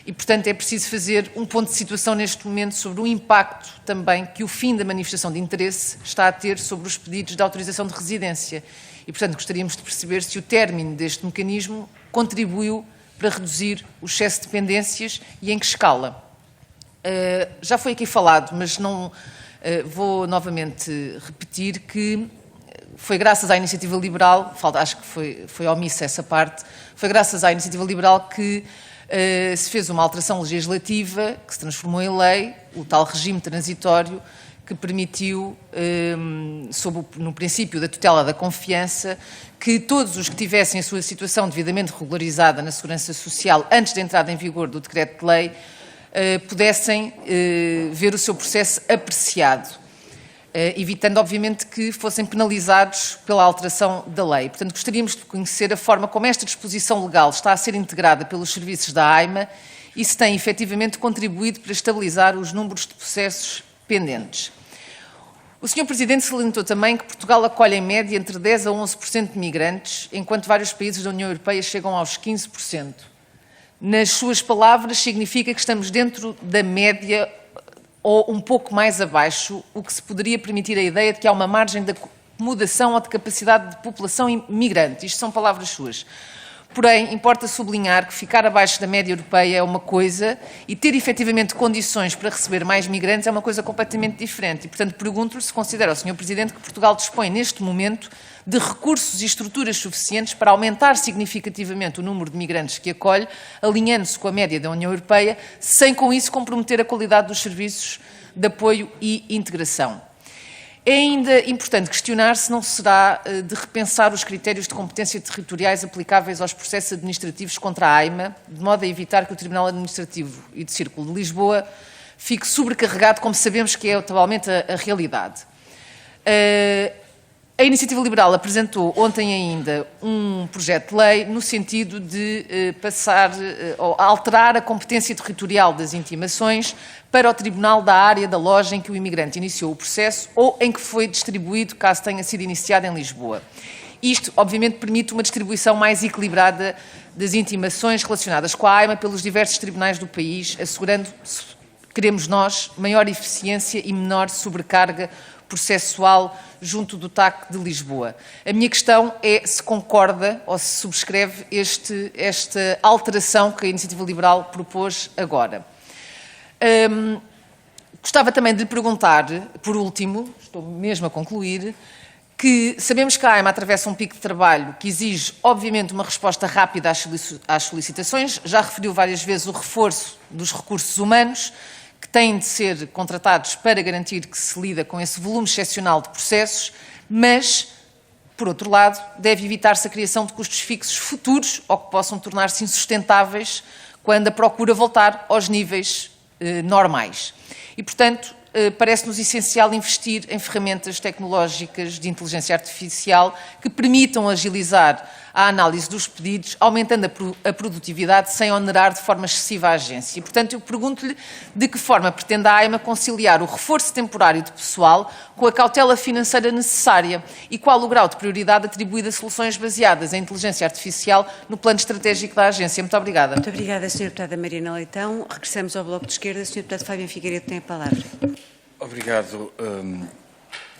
E, portanto, é preciso fazer um ponto de situação neste momento sobre o impacto também que o fim da manifestação de interesse está a ter sobre os pedidos de autorização de residência. E, portanto, gostaríamos de perceber se o término deste mecanismo contribuiu para reduzir o excesso de pendências e em que escala. Já foi aqui falado, mas não vou novamente repetir que foi graças à Iniciativa Liberal, acho que foi omissa essa parte, foi graças à Iniciativa Liberal que se fez uma alteração legislativa que se transformou em lei, o tal regime transitório, que permitiu, no princípio da tutela da confiança, que todos os que tivessem a sua situação devidamente regularizada na Segurança Social antes da entrada em vigor do decreto de lei, pudessem ver o seu processo apreciado, evitando, obviamente, que fossem penalizados pela alteração da lei. Portanto, gostaríamos de conhecer a forma como esta disposição legal está a ser integrada pelos serviços da AIMA e se tem efetivamente contribuído para estabilizar os números de processos pendentes. O Sr. Presidente salientou também que Portugal acolhe em média entre 10% a 11% de migrantes, enquanto vários países da União Europeia chegam aos 15%. Nas suas palavras, significa que estamos dentro da média ou um pouco mais abaixo, o que se poderia permitir a ideia de que há uma margem de acomodação ou de capacidade de população imigrante. Isto são palavras suas. Porém, importa sublinhar que ficar abaixo da média europeia é uma coisa e ter efetivamente condições para receber mais migrantes é uma coisa completamente diferente. E, portanto, pergunto-lhe se considera o Sr. Presidente que Portugal dispõe, neste momento, de recursos e estruturas suficientes para aumentar significativamente o número de migrantes que acolhe, alinhando-se com a média da União Europeia, sem com isso comprometer a qualidade dos serviços de apoio e integração. É ainda importante questionar se não será de repensar os critérios de competência territoriais aplicáveis aos processos administrativos contra a AIMA, de modo a evitar que o Tribunal Administrativo e de Círculo de Lisboa fique sobrecarregado, como sabemos que é atualmente a realidade. A Iniciativa Liberal apresentou ontem ainda um projeto de lei no sentido de passar ou alterar a competência territorial das intimações para o Tribunal da área da loja em que o imigrante iniciou o processo ou em que foi distribuído, caso tenha sido iniciado em Lisboa. Isto, obviamente, permite uma distribuição mais equilibrada das intimações relacionadas com a AIMA pelos diversos tribunais do país, assegurando, queremos nós, maior eficiência e menor sobrecarga processual junto do TAC de Lisboa. A minha questão é se concorda ou se subscreve esta alteração que a Iniciativa Liberal propôs agora. Gostava também de lhe perguntar, por último, estou mesmo a concluir, que sabemos que a AIMA atravessa um pico de trabalho que exige, obviamente, uma resposta rápida às solicitações. Já referiu várias vezes o reforço dos recursos humanos, que têm de ser contratados para garantir que se lida com esse volume excepcional de processos, mas, por outro lado, deve evitar-se a criação de custos fixos futuros ou que possam tornar-se insustentáveis quando a procura voltar aos níveis normais. E, portanto, parece-nos essencial investir em ferramentas tecnológicas de inteligência artificial que permitam agilizar a análise dos pedidos, aumentando a produtividade sem onerar de forma excessiva a agência. E, portanto, eu pergunto-lhe de que forma pretende a AIMA conciliar o reforço temporário de pessoal com a cautela financeira necessária e qual o grau de prioridade atribuído a soluções baseadas em inteligência artificial no plano estratégico da agência. Muito obrigada. Muito obrigada, Sra. Deputada Mariana Leitão. Regressamos ao Bloco de Esquerda. Sr. Deputado Fábio Figueiredo tem a palavra. Obrigado,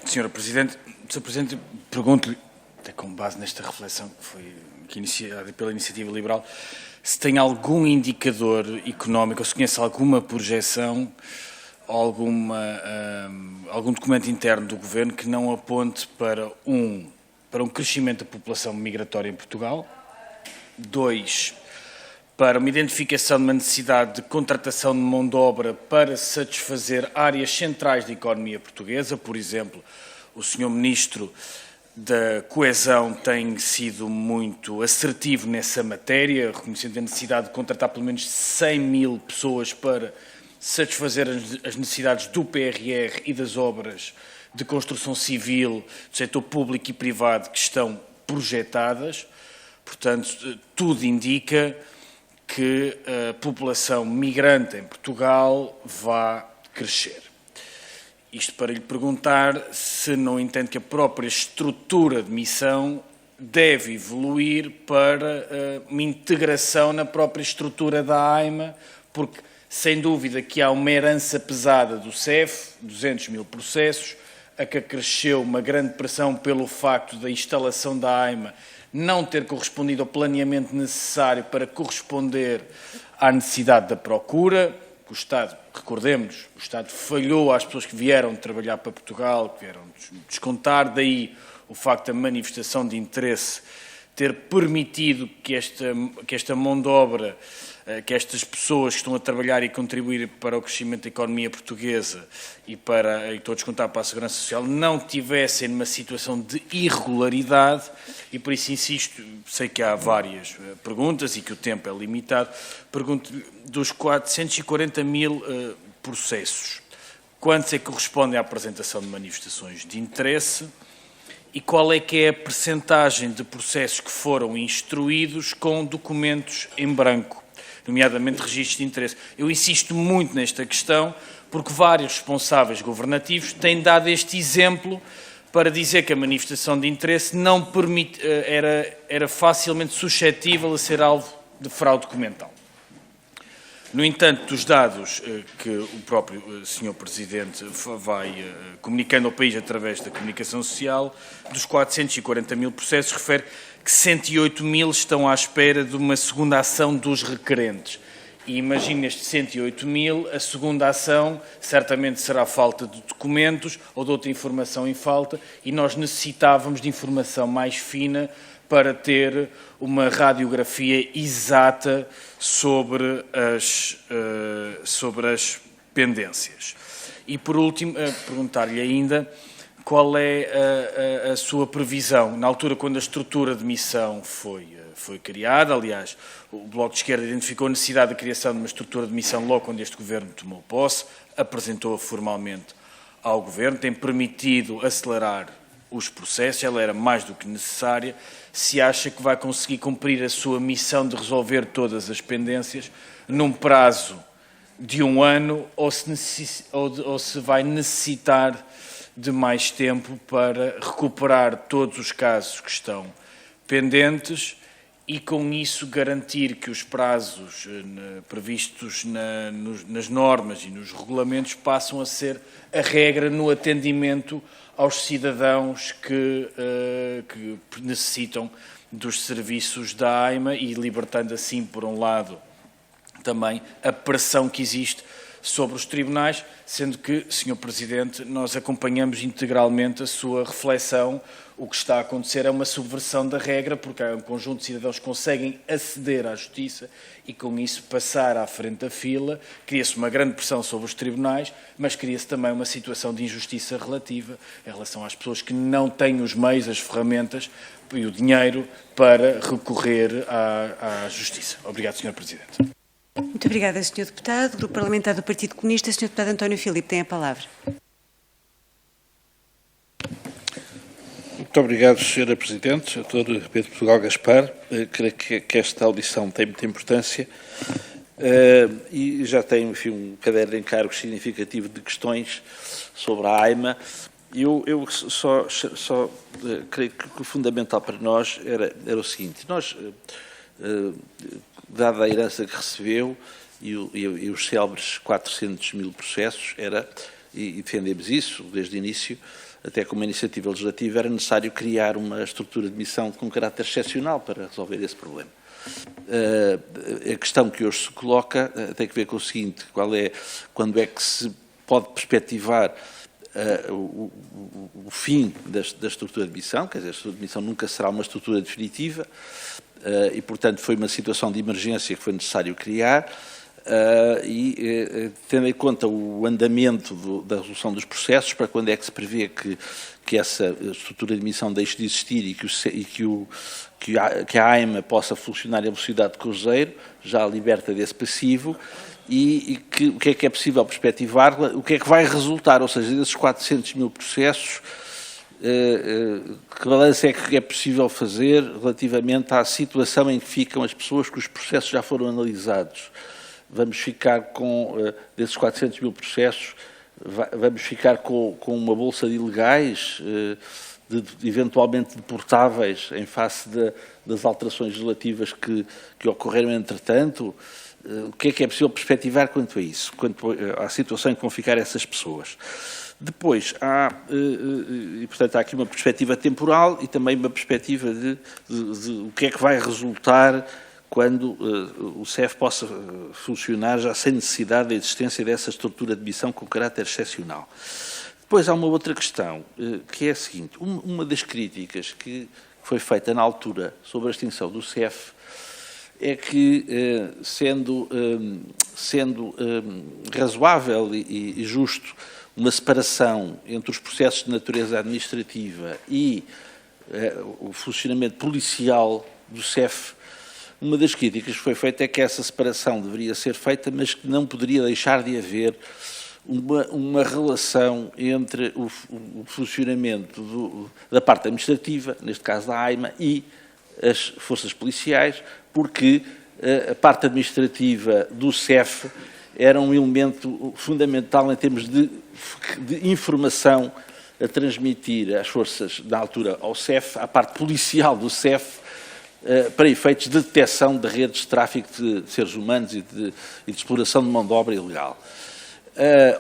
Sra. Presidente. Sr. Presidente, pergunto-lhe, até com base nesta reflexão que foi iniciada pela Iniciativa Liberal, se tem algum indicador económico, ou se conhece alguma projeção, algum documento interno do Governo que não aponte para um crescimento da população migratória em Portugal, 2, para uma identificação de uma necessidade de contratação de mão de obra para satisfazer áreas centrais da economia portuguesa. Por exemplo, o Sr. Ministro da Coesão tem sido muito assertivo nessa matéria, reconhecendo a necessidade de contratar pelo menos 100 mil pessoas para satisfazer as necessidades do PRR e das obras de construção civil do setor público e privado que estão projetadas. Portanto, tudo indica que a população migrante em Portugal vai crescer. Isto para lhe perguntar se não entende que a própria estrutura de missão deve evoluir para uma integração na própria estrutura da AIMA, porque, sem dúvida, que há uma herança pesada do CEF, 200 mil processos, a que acresceu uma grande pressão pelo facto da instalação da AIMA não ter correspondido ao planeamento necessário para corresponder à necessidade da procura. O Estado, recordemos, o Estado falhou às pessoas que vieram trabalhar para Portugal, que vieram descontar, daí o facto da manifestação de interesse ter permitido que esta mão de obra, que estas pessoas que estão a trabalhar e contribuir para o crescimento da economia portuguesa e estou a descontar para a Segurança Social, não tivessem numa situação de irregularidade, e por isso insisto, sei que há várias perguntas e que o tempo é limitado, pergunto dos 440 mil processos, quantos é que correspondem à apresentação de manifestações de interesse e qual é que é a percentagem de processos que foram instruídos com documentos em branco? nomeadamente registros de interesse. Eu insisto muito nesta questão, porque vários responsáveis governativos têm dado este exemplo para dizer que a manifestação de interesse não permite, era facilmente suscetível a ser alvo de fraude documental. No entanto, dos dados que o próprio Sr. Presidente vai comunicando ao país através da comunicação social, dos 440 mil processos, refere que 108 mil estão à espera de uma segunda ação dos requerentes. E imagine estes 108 mil, a segunda ação certamente será falta de documentos ou de outra informação em falta, e nós necessitávamos de informação mais fina para ter uma radiografia exata sobre as pendências. E, por último, perguntar-lhe ainda qual é a sua previsão. Na altura, quando a estrutura de missão foi criada, aliás, o Bloco de Esquerda identificou a necessidade da criação de uma estrutura de missão logo quando este Governo tomou posse, apresentou-a formalmente ao Governo, tem permitido acelerar os processos, ela era mais do que necessária. Se acha que vai conseguir cumprir a sua missão de resolver todas as pendências num prazo de 1 ano ou se vai necessitar de mais tempo para recuperar todos os casos que estão pendentes e, com isso, garantir que os prazos previstos nas normas e nos regulamentos passam a ser a regra no atendimento aos cidadãos que necessitam dos serviços da AIMA e libertando assim, por um lado, também a pressão que existe sobre os tribunais, sendo que, Sr. Presidente, nós acompanhamos integralmente a sua reflexão. O que está a acontecer é uma subversão da regra, porque há um conjunto de cidadãos que conseguem aceder à justiça e, com isso, passar à frente da fila. Cria-se uma grande pressão sobre os tribunais, mas cria-se também uma situação de injustiça relativa em relação às pessoas que não têm os meios, as ferramentas e o dinheiro para recorrer à justiça. Obrigado, Sr. Presidente. Muito obrigada, Sr. Deputado. Grupo Parlamentar do Partido Comunista, Sr. Deputado António Filipe tem a palavra. Muito obrigado, Sra. Presidente, Dr. Pedro Portugal Gaspar. Creio que esta audição tem muita importância e já tem, enfim, um caderno de encargos significativo de questões sobre a AIMA. Eu só creio que o fundamental para nós era o seguinte: nós, dada a herança que recebeu e os célebres 400 mil processos, e defendemos isso desde o início, até como iniciativa legislativa, era necessário criar uma estrutura de missão com caráter excepcional para resolver esse problema. A questão que hoje se coloca tem que ver com o seguinte: quando é que se pode perspectivar o fim da estrutura de missão? Quer dizer, a estrutura de missão nunca será uma estrutura definitiva e, portanto, foi uma situação de emergência que foi necessário criar. Tendo em conta o andamento da resolução dos processos, para quando é que se prevê que essa estrutura de missão deixe de existir e que a AIMA possa funcionar em velocidade de cruzeiro, já liberta desse passivo, o que é possível perspectivar, o que é que vai resultar, ou seja, desses 400 mil processos, que balanço é que é possível fazer relativamente à situação em que ficam as pessoas cujos processos já foram analisados. Vamos ficar com, desses 400 mil processos, vamos ficar com uma bolsa de ilegais, eventualmente deportáveis, em face das alterações legislativas que ocorreram entretanto. O que é possível perspectivar quanto a isso, quanto à situação em que vão ficar essas pessoas? Depois, portanto, há aqui uma perspectiva temporal e também uma perspectiva de o que é que vai resultar quando o CEF possa funcionar já sem necessidade da existência dessa estrutura de missão com caráter excepcional. Depois há uma outra questão, que é a seguinte: uma das críticas que foi feita na altura sobre a extinção do CEF é que, sendo razoável e justo uma separação entre os processos de natureza administrativa e o funcionamento policial do CEF, uma das críticas que foi feita é que essa separação deveria ser feita, mas que não poderia deixar de haver uma relação entre o funcionamento da parte administrativa, neste caso da AIMA, e as forças policiais, porque a parte administrativa do CEF era um elemento fundamental em termos de informação a transmitir às forças, na altura, ao CEF, à parte policial do CEF, para efeitos de detecção de redes de tráfico de seres humanos e de exploração de mão de obra ilegal.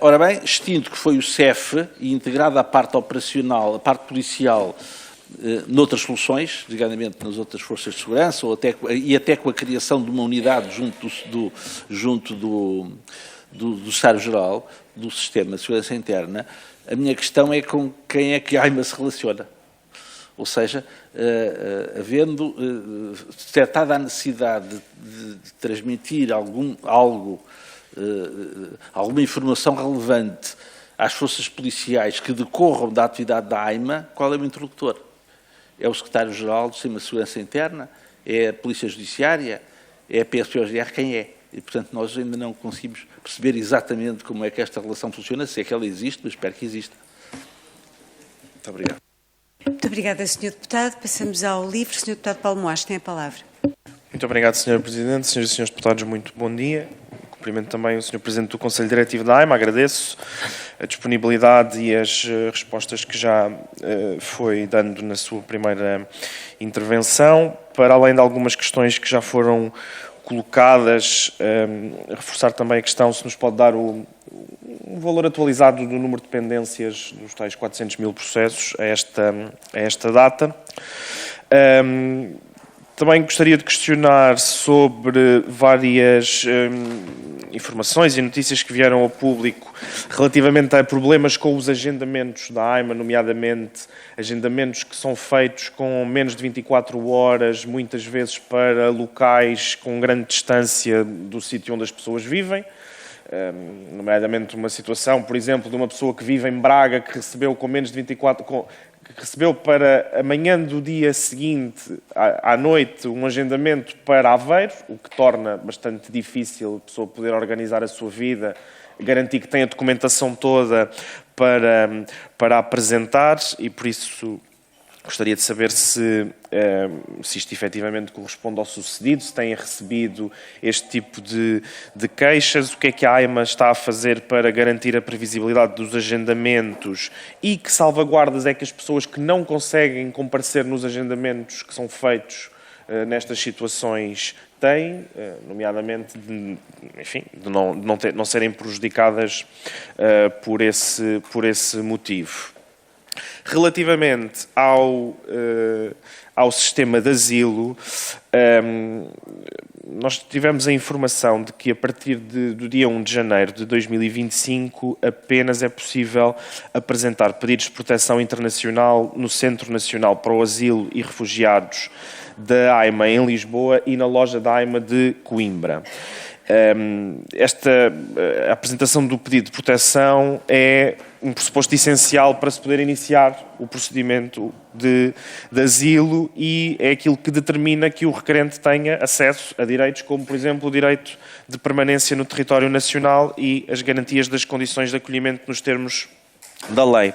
Ora bem, extinto que foi o CEF e integrado à parte operacional, a parte policial, noutras soluções, designadamente nas outras forças de segurança, e até com a criação de uma unidade junto do Secretário-Geral do Sistema de Segurança Interna, a minha questão é com quem é que a AIMA se relaciona. Ou seja, havendo detectada a necessidade de transmitir alguma informação relevante às forças policiais que decorram da atividade da AIMA, qual é o interlocutor? É o Secretário-Geral do Sistema de Segurança Interna? É a Polícia Judiciária? É a PSP-OGR? Quem é? E, portanto, nós ainda não conseguimos perceber exatamente como é que esta relação funciona, se é que ela existe, mas espero que exista. Muito obrigado. Muito obrigada, Sr. Deputado. Passamos ao livre. Sr. Deputado Paulo Moares tem a palavra. Muito obrigado, Sr. Presidente. Senhoras e Srs. Deputados, muito bom dia. Cumprimento também o Sr. Presidente do Conselho Diretivo da AIMA. Agradeço a disponibilidade e as respostas que já foi dando na sua primeira intervenção. Para além de algumas questões que já foram colocadas, reforçar também a questão se nos pode dar o valor atualizado do número de pendências dos tais 400 mil processos a esta data. Também gostaria de questionar sobre várias informações e notícias que vieram ao público relativamente a problemas com os agendamentos da AIMA, nomeadamente agendamentos que são feitos com menos de 24 horas, muitas vezes para locais com grande distância do sítio onde as pessoas vivem. Nomeadamente uma situação, por exemplo, de uma pessoa que vive em Braga, que recebeu com menos de 24... que recebeu para amanhã do dia seguinte, à noite, um agendamento para Aveiro, o que torna bastante difícil a pessoa poder organizar a sua vida, garantir que tem a documentação toda para apresentar, e por isso gostaria de saber se isto efetivamente corresponde ao sucedido, se têm recebido este tipo de queixas, o que é que a AIMA está a fazer para garantir a previsibilidade dos agendamentos e que salvaguardas é que as pessoas que não conseguem comparecer nos agendamentos que são feitos nestas situações têm, nomeadamente de não serem prejudicadas por esse motivo. Relativamente ao sistema de asilo, nós tivemos a informação de que a partir do dia 1 de janeiro de 2025 apenas é possível apresentar pedidos de proteção internacional no Centro Nacional para o Asilo e Refugiados da AIMA em Lisboa e na loja da AIMA de Coimbra. A apresentação do pedido de proteção é um pressuposto essencial para se poder iniciar o procedimento de asilo e é aquilo que determina que o requerente tenha acesso a direitos como, por exemplo, o direito de permanência no território nacional e as garantias das condições de acolhimento nos termos da lei.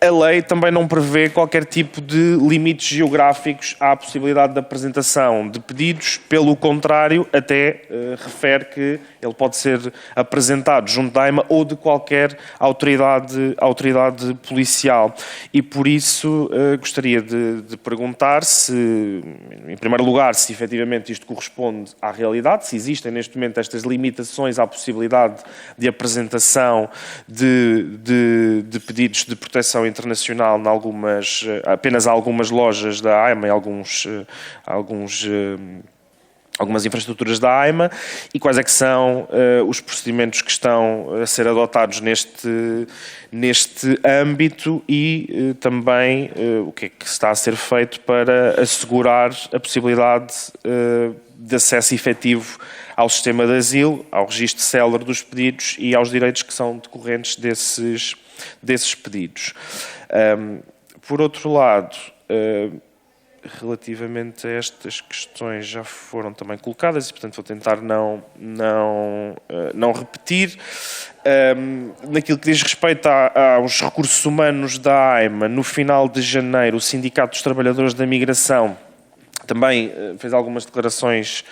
A lei também não prevê qualquer tipo de limites geográficos à possibilidade de apresentação de pedidos, pelo contrário, até refere que ele pode ser apresentado junto da AIMA ou de qualquer autoridade policial. E por isso gostaria de perguntar se, em primeiro lugar, se efetivamente isto corresponde à realidade, se existem neste momento estas limitações à possibilidade de apresentação de pedidos de proteção internacional apenas algumas lojas da AIMA e algumas infraestruturas da AIMA e quais é que são os procedimentos que estão a ser adotados neste âmbito e também o que é que está a ser feito para assegurar a possibilidade de acesso efetivo ao sistema de asilo, ao registro célere dos pedidos e aos direitos que são decorrentes desses pedidos. Por outro lado, relativamente a estas questões já foram também colocadas e, portanto, vou tentar não repetir. Naquilo que diz respeito aos recursos humanos da AIMA, no final de janeiro, o Sindicato dos Trabalhadores da Migração Também fez algumas declarações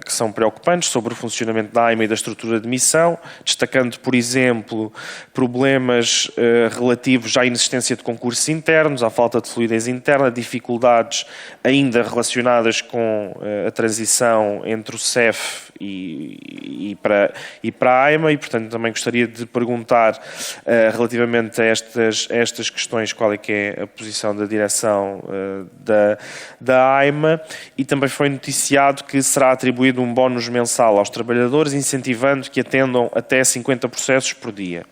que são preocupantes sobre o funcionamento da AIMA e da estrutura de missão, destacando, por exemplo, problemas relativos à inexistência de concursos internos, à falta de fluidez interna, dificuldades ainda relacionadas com a transição entre o CEF e para a AIMA, e, portanto, também gostaria de perguntar relativamente a estas questões qual é que é a posição da direção da AIMA. E também foi noticiado que será atribuído um bónus mensal aos trabalhadores, incentivando que atendam até 50 processos por dia.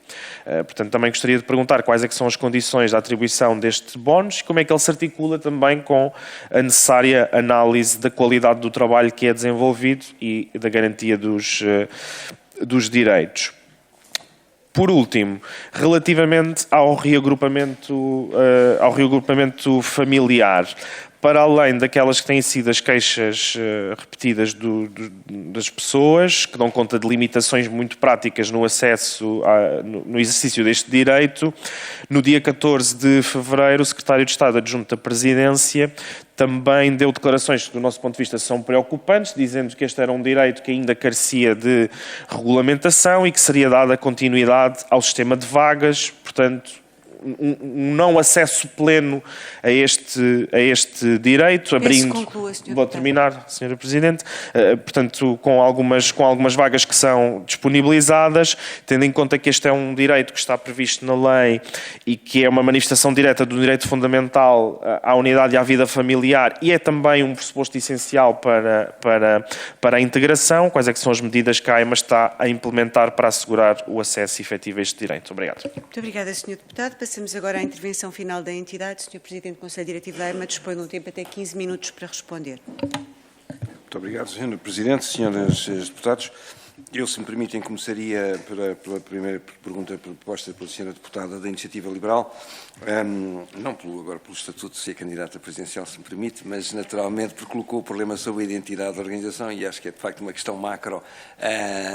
Portanto, também gostaria de perguntar quais é que são as condições da atribuição deste bónus e como é que ele se articula também com a necessária análise da qualidade do trabalho que é desenvolvido e da garantia dos direitos. Por último, relativamente ao reagrupamento familiar, para além daquelas que têm sido as queixas repetidas das pessoas, que dão conta de limitações muito práticas no acesso, no exercício deste direito, no dia 14 de fevereiro, o Secretário de Estado Adjunto da Presidência também deu declarações que, do nosso ponto de vista, são preocupantes, dizendo que este era um direito que ainda carecia de regulamentação e que seria dada continuidade ao sistema de vagas, portanto, um não acesso pleno a este direito, abrindo... Conclua, Sr. Vou terminar, Sra. Presidente. Portanto, com algumas vagas que são disponibilizadas, tendo em conta que este é um direito que está previsto na lei e que é uma manifestação direta do direito fundamental à unidade e à vida familiar, e é também um pressuposto essencial para a integração. Quais é que são as medidas que a AIMA está a implementar para assegurar o acesso efetivo a este direito? Obrigado. Muito obrigada, Sr. Deputado. Passamos agora à intervenção final da entidade. Sr. Presidente do Conselho Diretivo da AIMA dispõe de um tempo até 15 minutos para responder. Muito obrigado, Sr. Presidente, Srs. Deputados. Eu, se me permitem, começaria pela primeira pergunta proposta pela Sra. Deputada da Iniciativa Liberal, não agora pelo Estatuto de ser candidata presidencial, se me permite, mas naturalmente porque colocou o problema sobre a identidade da organização e acho que é de facto uma questão macro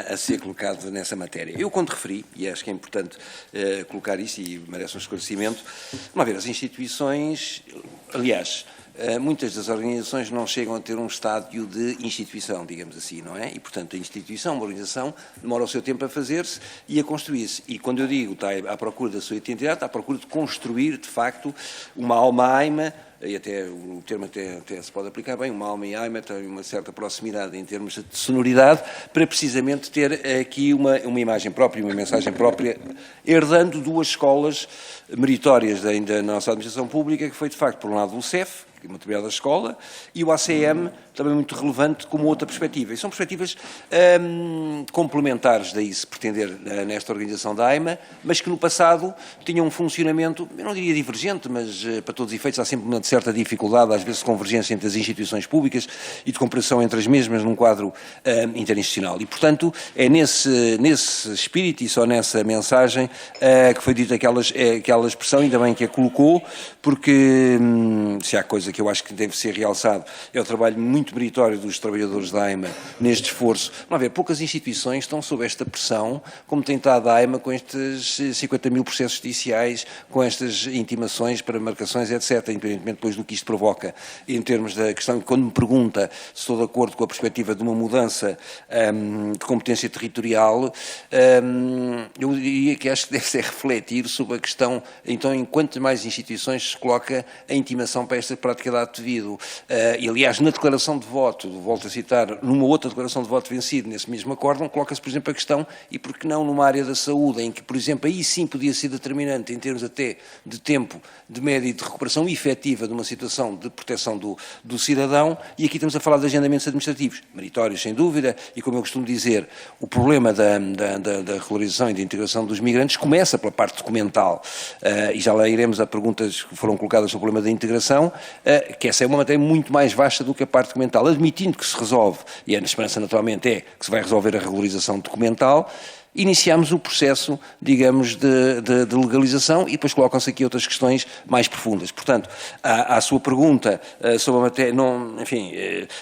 a ser colocada nessa matéria. Eu, quando referi, e acho que é importante colocar isso e merece um esclarecimento, uma vez as instituições, aliás, muitas das organizações não chegam a ter um estádio de instituição, digamos assim, não é? E, portanto, a instituição, uma organização, demora o seu tempo a fazer-se e a construir-se. E quando eu digo está à procura da sua identidade, está à procura de construir, de facto, uma alma AIMA, e até o termo até se pode aplicar bem, uma alma e AIMA tem uma certa proximidade em termos de sonoridade, para precisamente ter aqui uma imagem própria, uma mensagem própria, herdando duas escolas meritórias da nossa administração pública, que foi, de facto, por um lado o CEF, uma determinada escola, e o ACM, também muito relevante, como outra perspectiva. E são perspectivas complementares, daí se pretender nesta organização da AIMA, mas que no passado tinham um funcionamento, eu não diria divergente, mas para todos os efeitos há sempre uma certa dificuldade, às vezes de convergência entre as instituições públicas e de comparação entre as mesmas num quadro interinstitucional. E, portanto, é nesse espírito e só nessa mensagem que foi dita aquela expressão, ainda bem que a colocou, porque se há coisa que eu acho que deve ser realçado, é o trabalho muito meritório dos trabalhadores da AIMA neste esforço. Vamos ver, poucas instituições estão sob esta pressão, como tem estado a AIMA com estes 50 mil processos judiciais, com estas intimações para marcações, etc., independentemente depois do que isto provoca em termos da questão, quando me pergunta se estou de acordo com a perspectiva de uma mudança de competência territorial, eu diria que acho que deve ser refletir sobre a questão, então, em quantas mais instituições se coloca a intimação para esta prática de ato devido. E, aliás, na declaração de voto, volto a citar, numa outra declaração de voto vencido, nesse mesmo acórdão, coloca-se, por exemplo, a questão, e por que não numa área da saúde, em que, por exemplo, aí sim podia ser determinante, em termos até de tempo, de média e de recuperação efetiva de uma situação de proteção do cidadão, e aqui estamos a falar de agendamentos administrativos, meritórios, sem dúvida, e como eu costumo dizer, o problema da regularização e da integração dos migrantes começa pela parte documental, e já lá iremos a perguntas que foram colocadas sobre o problema da integração, que essa é uma matéria muito mais vasta do que a parte documental, admitindo que se resolve, e a esperança naturalmente é que se vai resolver a regularização documental, iniciamos o processo, digamos, de legalização e depois colocam-se aqui outras questões mais profundas. Portanto, à sua pergunta sobre a matéria, enfim,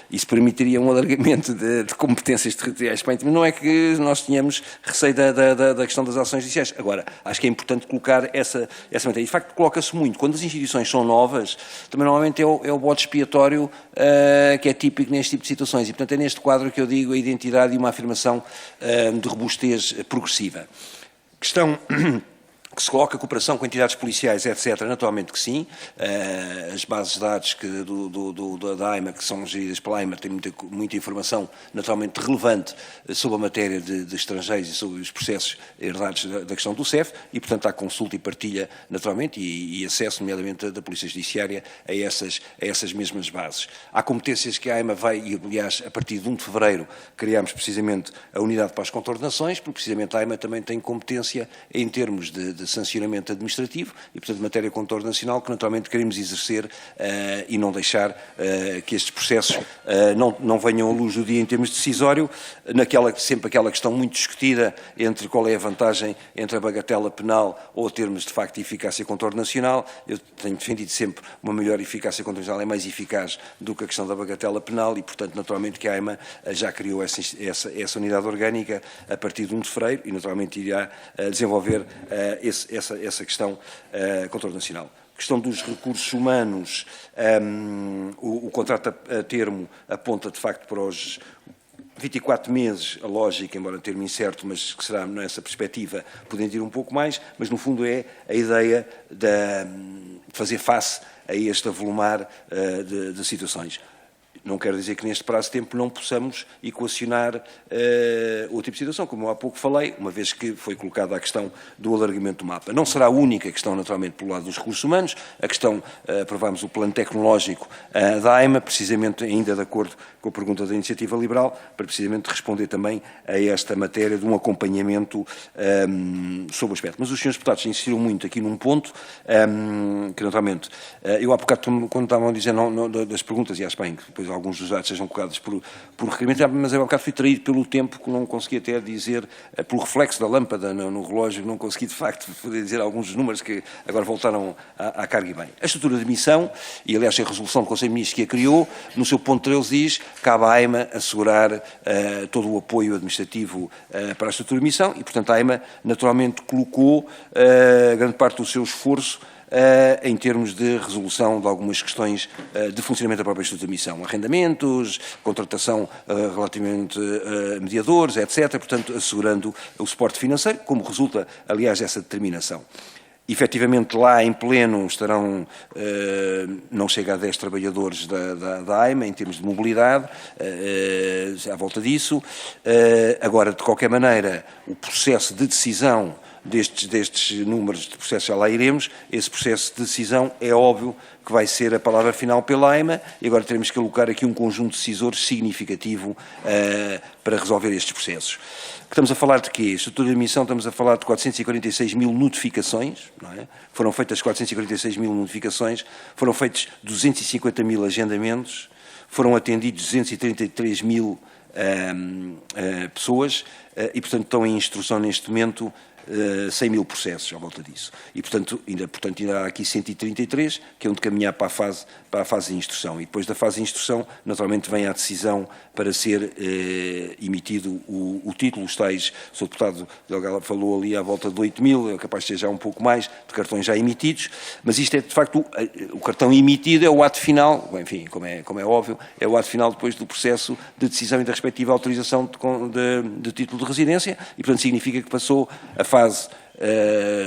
isso permitiria um alargamento de competências territoriais, mas não é que nós tenhamos receio da questão das ações judiciais. Agora, acho que é importante colocar essa matéria. De facto, coloca-se muito. Quando as instituições são novas, também normalmente é o bode expiatório que é típico neste tipo de situações. E, portanto, é neste quadro que eu digo a identidade e uma afirmação de robustez progressiva. Questão que se coloca cooperação com entidades policiais, etc., naturalmente que sim. As bases de dados da AIMA, que são geridas pela AIMA, têm muita informação naturalmente relevante sobre a matéria de estrangeiros e sobre os processos herdados da questão do CEF, e, portanto, há consulta e partilha, naturalmente, e acesso, nomeadamente, da Polícia Judiciária a essas mesmas bases. Há competências que a AIMA vai, e, aliás, a partir de 1 de fevereiro, criámos precisamente a Unidade para as Contornações, porque, precisamente, a AIMA também tem competência em termos de sancionamento administrativo e, portanto, matéria de contorno nacional que naturalmente queremos exercer e não deixar que estes processos não venham à luz do dia em termos de decisório, sempre aquela questão muito discutida entre qual é a vantagem entre a bagatela penal ou termos de facto de eficácia e contorno nacional. Eu tenho defendido sempre uma melhor eficácia contorno nacional, é mais eficaz do que a questão da bagatela penal e, portanto, naturalmente que a AIMA já criou essa unidade orgânica a partir de 1 de fevereiro e naturalmente irá desenvolver essa questão contorno nacional. Questão dos recursos humanos, o contrato a termo aponta de facto para os 24 meses, a lógica, embora termo incerto, mas que será nessa perspectiva, podendo ir um pouco mais, mas no fundo é a ideia de fazer face a este avolumar de situações. Não quero dizer que neste prazo de tempo não possamos equacionar outro tipo de situação, como eu há pouco falei, uma vez que foi colocada a questão do alargamento do mapa. Não será a única questão, naturalmente, pelo lado dos recursos humanos. A questão, aprovámos o plano tecnológico da AIMA, precisamente ainda de acordo com a pergunta da Iniciativa Liberal, para precisamente responder também a esta matéria de um acompanhamento sobre o aspecto. Mas os senhores deputados insistiram muito aqui num ponto que, naturalmente, eu há bocado, quando estavam a dizer das perguntas, e acho bem que depois alguns dos dados sejam colocados por requerimento, mas eu há bocado fui traído pelo tempo que não consegui até dizer, pelo reflexo da lâmpada no relógio, não consegui de facto poder dizer alguns dos números que agora voltaram à carga e bem. A estrutura de missão, e aliás a resolução do Conselho de Ministros que a criou, no seu ponto 13 diz, cabe à AIMA assegurar todo o apoio administrativo para a estrutura de missão e, portanto, a AIMA naturalmente colocou grande parte do seu esforço em termos de resolução de algumas questões de funcionamento da própria estrutura de missão, arrendamentos, contratação relativamente a mediadores, etc., portanto, assegurando o suporte financeiro, como resulta, aliás, dessa determinação. Efetivamente, lá em pleno estarão, não chega a 10 trabalhadores da AIMA, em termos de mobilidade, à volta disso. Agora, de qualquer maneira, o processo de decisão destes números de processo, já lá iremos, esse processo de decisão é óbvio que vai ser a palavra final pela AIMA e agora teremos que alocar aqui um conjunto de decisores significativo para resolver estes processos. Estamos a falar de quê? Estrutura de admissão, estamos a falar de 446 mil notificações, não é? Foram feitas 446 mil notificações, foram feitos 250 mil agendamentos, foram atendidos 233 mil pessoas e, portanto, estão em instrução neste momento 100 mil processos à volta disso. E, portanto, ainda há aqui 133, que é onde caminhar para a fase de instrução. E depois da fase de instrução, naturalmente, vem a decisão para ser emitido o título. Os tais, o Sr. Deputado Delgado falou ali à volta de 8 mil, é capaz de ser já um pouco mais, de cartões já emitidos, mas isto é, de facto, o cartão emitido é o ato final, enfim, como é óbvio, é o ato final depois do processo de decisão e da respectiva autorização de título de residência, e, portanto, significa que passou a fase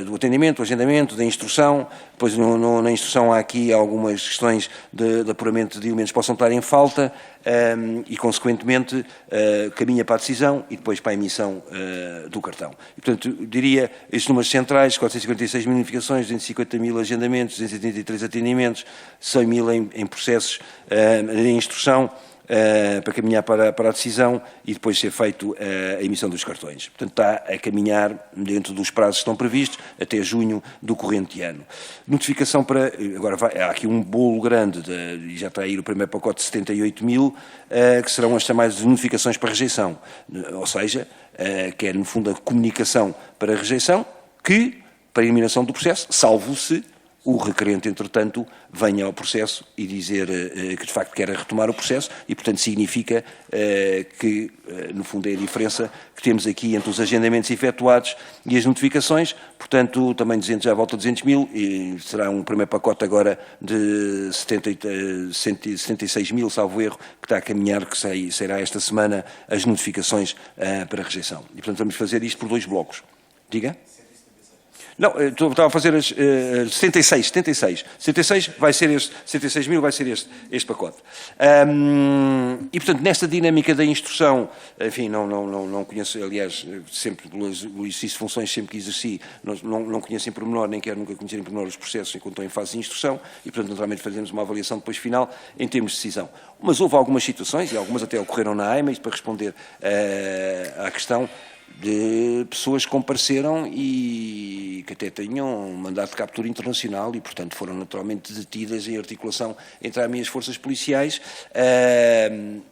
do atendimento, do agendamento, da instrução. Depois na instrução há aqui algumas questões de apuramento de elementos que possam estar em falta e, consequentemente, caminha para a decisão e depois para a emissão do cartão. E, portanto, diria, estes números centrais, 446 mil notificações, 250 mil agendamentos, 283 atendimentos, 100 mil em processos de instrução, para caminhar para a decisão e depois ser feito a emissão dos cartões. Portanto, está a caminhar dentro dos prazos que estão previstos até junho do corrente ano. Notificação para... Agora, há aqui um bolo grande, e já está a ir o primeiro pacote de 78 mil, que serão as chamadas notificações para rejeição. Ou seja, que é, no fundo, a comunicação para rejeição, que, para a eliminação do processo, salvo se o requerente, entretanto, venha ao processo e dizer que, de facto, quer retomar o processo e, portanto, significa que, no fundo, é a diferença que temos aqui entre os agendamentos efetuados e as notificações. Portanto, também já à volta de 200 mil e será um primeiro pacote agora de 76 mil, salvo erro, que está a caminhar, que sairá esta semana as notificações para rejeição. E, portanto, vamos fazer isto por 2 blocos. Diga? Não, estava a fazer as 76 vai ser este, 76 mil vai ser este pacote. E, portanto, nesta dinâmica da instrução, enfim, não conheço, aliás, sempre, pelo exercício de funções, sempre que exerci, não conheço em pormenor, nem quero nunca conhecer em pormenor os processos enquanto estão em fase de instrução, e, portanto, naturalmente fazemos uma avaliação depois final em termos de decisão. Mas houve algumas situações, e algumas até ocorreram na AIMA, isto para responder à questão de pessoas que compareceram e que até tenham um mandato de captura internacional e, portanto, foram naturalmente detidas em articulação entre as minhas forças policiais,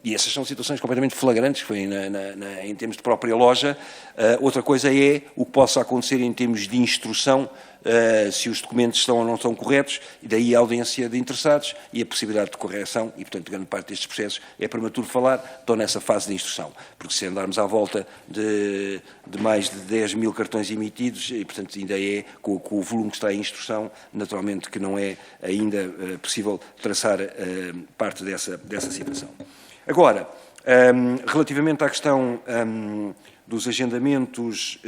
e essas são situações completamente flagrantes, que foi em termos de própria loja. Outra coisa é o que possa acontecer em termos de instrução, se os documentos estão ou não estão corretos, e daí a audiência de interessados e a possibilidade de correção, e, portanto, grande parte destes processos é prematuro falar, estão nessa fase de instrução, porque se andarmos à volta de mais de 10 mil cartões emitidos, e, portanto, ainda é, com o volume que está em instrução, naturalmente que não é ainda possível traçar parte dessa situação. Agora, relativamente à questão dos agendamentos...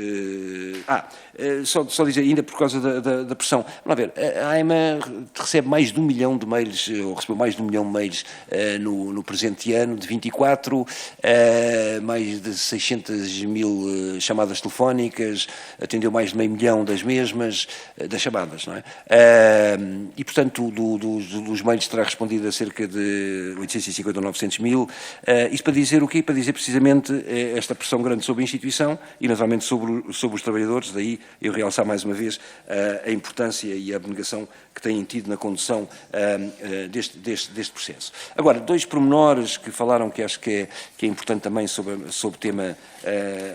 só dizer, ainda por causa da pressão. Vamos ver, a AIMA recebe mais de 1 milhão de mails, ou recebeu mais de 1 milhão de mails no presente ano, de 24, mais de 600 mil chamadas telefónicas, atendeu mais de meio milhão das mesmas, das chamadas, não é? E, portanto, dos mails terá respondido a cerca de 850 ou 900 mil. Isto para dizer o quê? Para dizer precisamente esta pressão grande sobre a instituição e, naturalmente, sobre os trabalhadores. Daí eu realçar mais uma vez a importância e a abnegação que têm tido na condução deste processo. Agora, 2 pormenores que falaram que acho que é importante também sobre o tema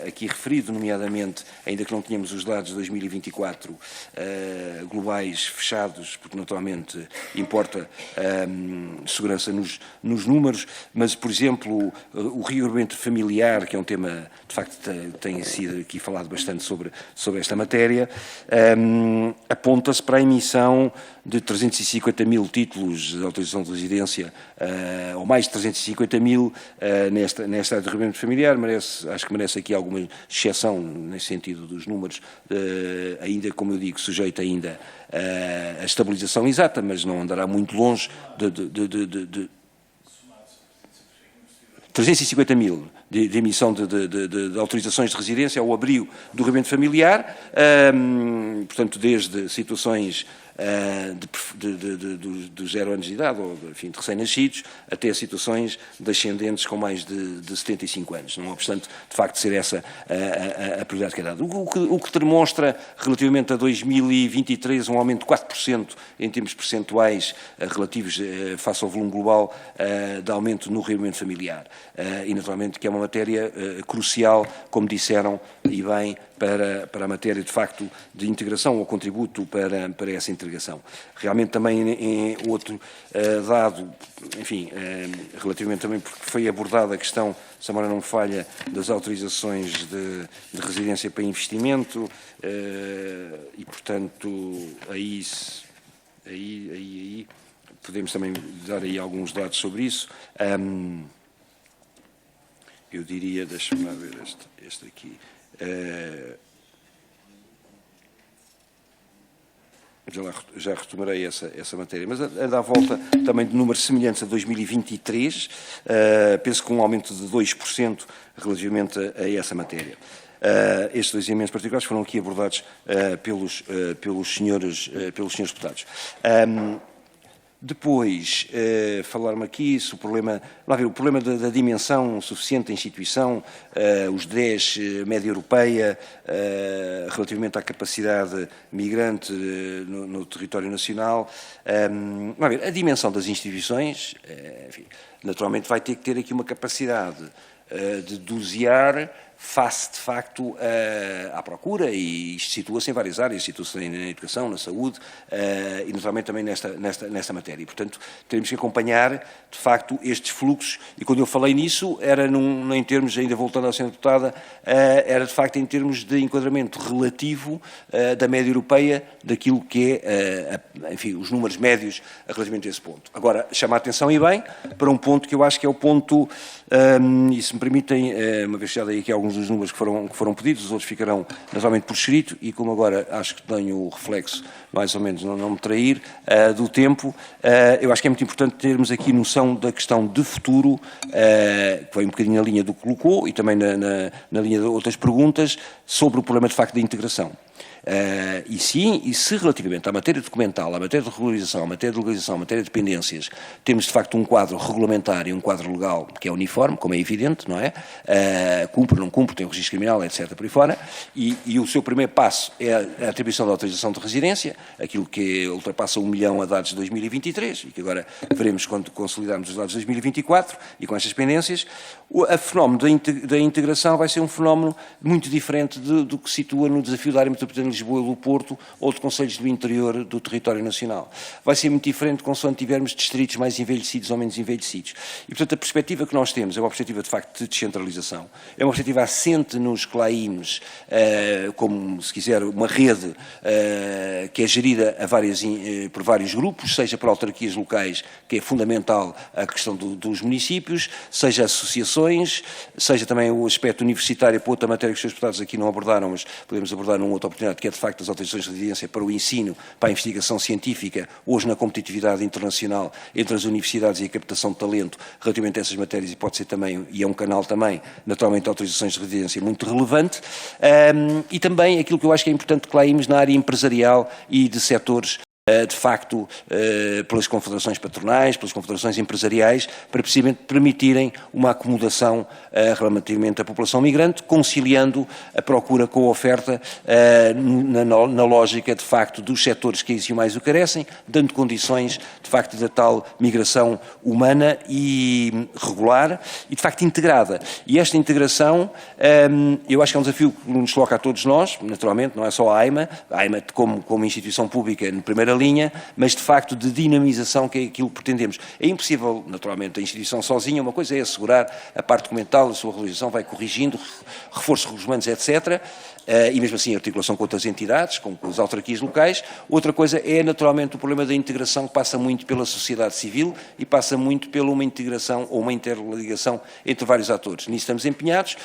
aqui referido, nomeadamente, ainda que não tenhamos os dados de 2024 globais fechados, porque naturalmente importa segurança nos números, mas, por exemplo, o reordenamento familiar, que é um tema, de facto, tem sido aqui falado bastante sobre esta matéria, aponta-se para a emissão de 350 mil títulos de autorização de residência, ou mais de 350 mil nesta área de reordenamento familiar. Acho que merece aqui alguma exceção nesse sentido dos números, ainda, como eu digo, sujeito ainda à estabilização exata, mas não andará muito longe de 350 mil de emissão de autorizações de residência ao abrigo do reordenamento familiar, portanto, desde situações dos 0 anos de idade, ou, enfim, de recém-nascidos, até situações de ascendentes com mais de 75 anos, não obstante, de facto, ser essa a prioridade que é dada. O que demonstra, relativamente a 2023, um aumento de 4% em termos percentuais relativos face ao volume global de aumento no reordenamento familiar. E, naturalmente, que é uma matéria crucial, como disseram, e bem, para a matéria, de facto, de integração ou contributo para essa integração. Realmente também em outro dado, enfim, relativamente também porque foi abordada a questão, se a memória não me falha, das autorizações de residência para investimento, e, portanto, aí podemos também dar aí alguns dados sobre isso. Eu diria, deixa-me lá ver este aqui. Já retomarei essa matéria, mas anda à volta também de números semelhantes a 2023, penso que um aumento de 2% relativamente a essa matéria. Estes 2 elementos particulares foram aqui abordados pelos senhores deputados. Depois, falar-me aqui se o problema, o problema da dimensão suficiente da instituição, os 10 média europeia, relativamente à capacidade migrante no território nacional. A dimensão das instituições, enfim, naturalmente vai ter que ter aqui uma capacidade de dosear face, de facto, à procura, e isto situa-se em várias áreas, situa-se na educação, na saúde e, naturalmente, também nesta matéria. E, portanto, temos que acompanhar, de facto, estes fluxos, e quando eu falei nisso, era em termos, ainda voltando à senhora deputada, era, de facto, em termos de enquadramento relativo da média europeia, daquilo que é, enfim, os números médios relativamente a esse ponto. Agora, chama a atenção, e bem, para um ponto que eu acho que é o ponto, e se me permitem, uma vez já dei aqui alguns dos números que foram pedidos, os outros ficarão naturalmente por escrito, e como agora acho que tenho o reflexo, mais ou menos, não me trair, do tempo, eu acho que é muito importante termos aqui noção da questão de futuro, que foi um bocadinho na linha do que colocou, e também na linha de outras perguntas, sobre o problema de facto da integração. E sim, e se relativamente à matéria documental, à matéria de regularização, à matéria de legalização, à matéria de dependências, temos de facto um quadro regulamentar e um quadro legal que é uniforme, como é evidente, não é? Cumpre, não cumpre, tem o registro criminal, etc. por aí fora, e o seu primeiro passo é a atribuição da autorização de residência, aquilo que ultrapassa 1 milhão a dados de 2023, e que agora veremos quando consolidarmos os dados de 2024, e com estas pendências. O fenómeno da integração vai ser um fenómeno muito diferente do que situa no desafio da área metropolitana de Lisboa e do Porto, ou de concelhos do interior do território nacional. Vai ser muito diferente consoante tivermos distritos mais envelhecidos ou menos envelhecidos. E, portanto, a perspectiva que nós temos é uma perspectiva, de facto, de descentralização. É uma perspectiva assente nos CLAIMs, como, se quiser, uma rede que é gerida por vários grupos, seja por autarquias locais, que é fundamental a questão dos municípios, seja associações, seja também o aspecto universitário, para outra matéria que os seus deputados aqui não abordaram, mas podemos abordar numa outra oportunidade, que é de facto as autorizações de residência para o ensino, para a investigação científica, hoje na competitividade internacional entre as universidades e a captação de talento relativamente a essas matérias, e pode ser também, e é um canal também, naturalmente, de autorizações de residência muito relevante, e também aquilo que eu acho que é importante que lá irmos na área empresarial e de setores, de facto, pelas confederações patronais, pelas confederações empresariais, para precisamente permitirem uma acomodação relativamente à população migrante, conciliando a procura com a oferta na lógica, de facto, dos setores que isso mais o carecem, dando condições, de facto, da tal migração humana e regular e, de facto, integrada. E esta integração, eu acho que é um desafio que nos coloca a todos nós, naturalmente, não é só a AIMA como instituição pública, na primeira linha, mas de facto de dinamização, que é aquilo que pretendemos. É impossível, naturalmente, a instituição sozinha, uma coisa é assegurar a parte documental, a sua realização vai corrigindo, reforço de recursos humanos, etc., e mesmo assim articulação com outras entidades, com as autarquias locais. Outra coisa é, naturalmente, o problema da integração, que passa muito pela sociedade civil e passa muito pela uma integração ou uma interligação entre vários atores. Nisso estamos empenhados.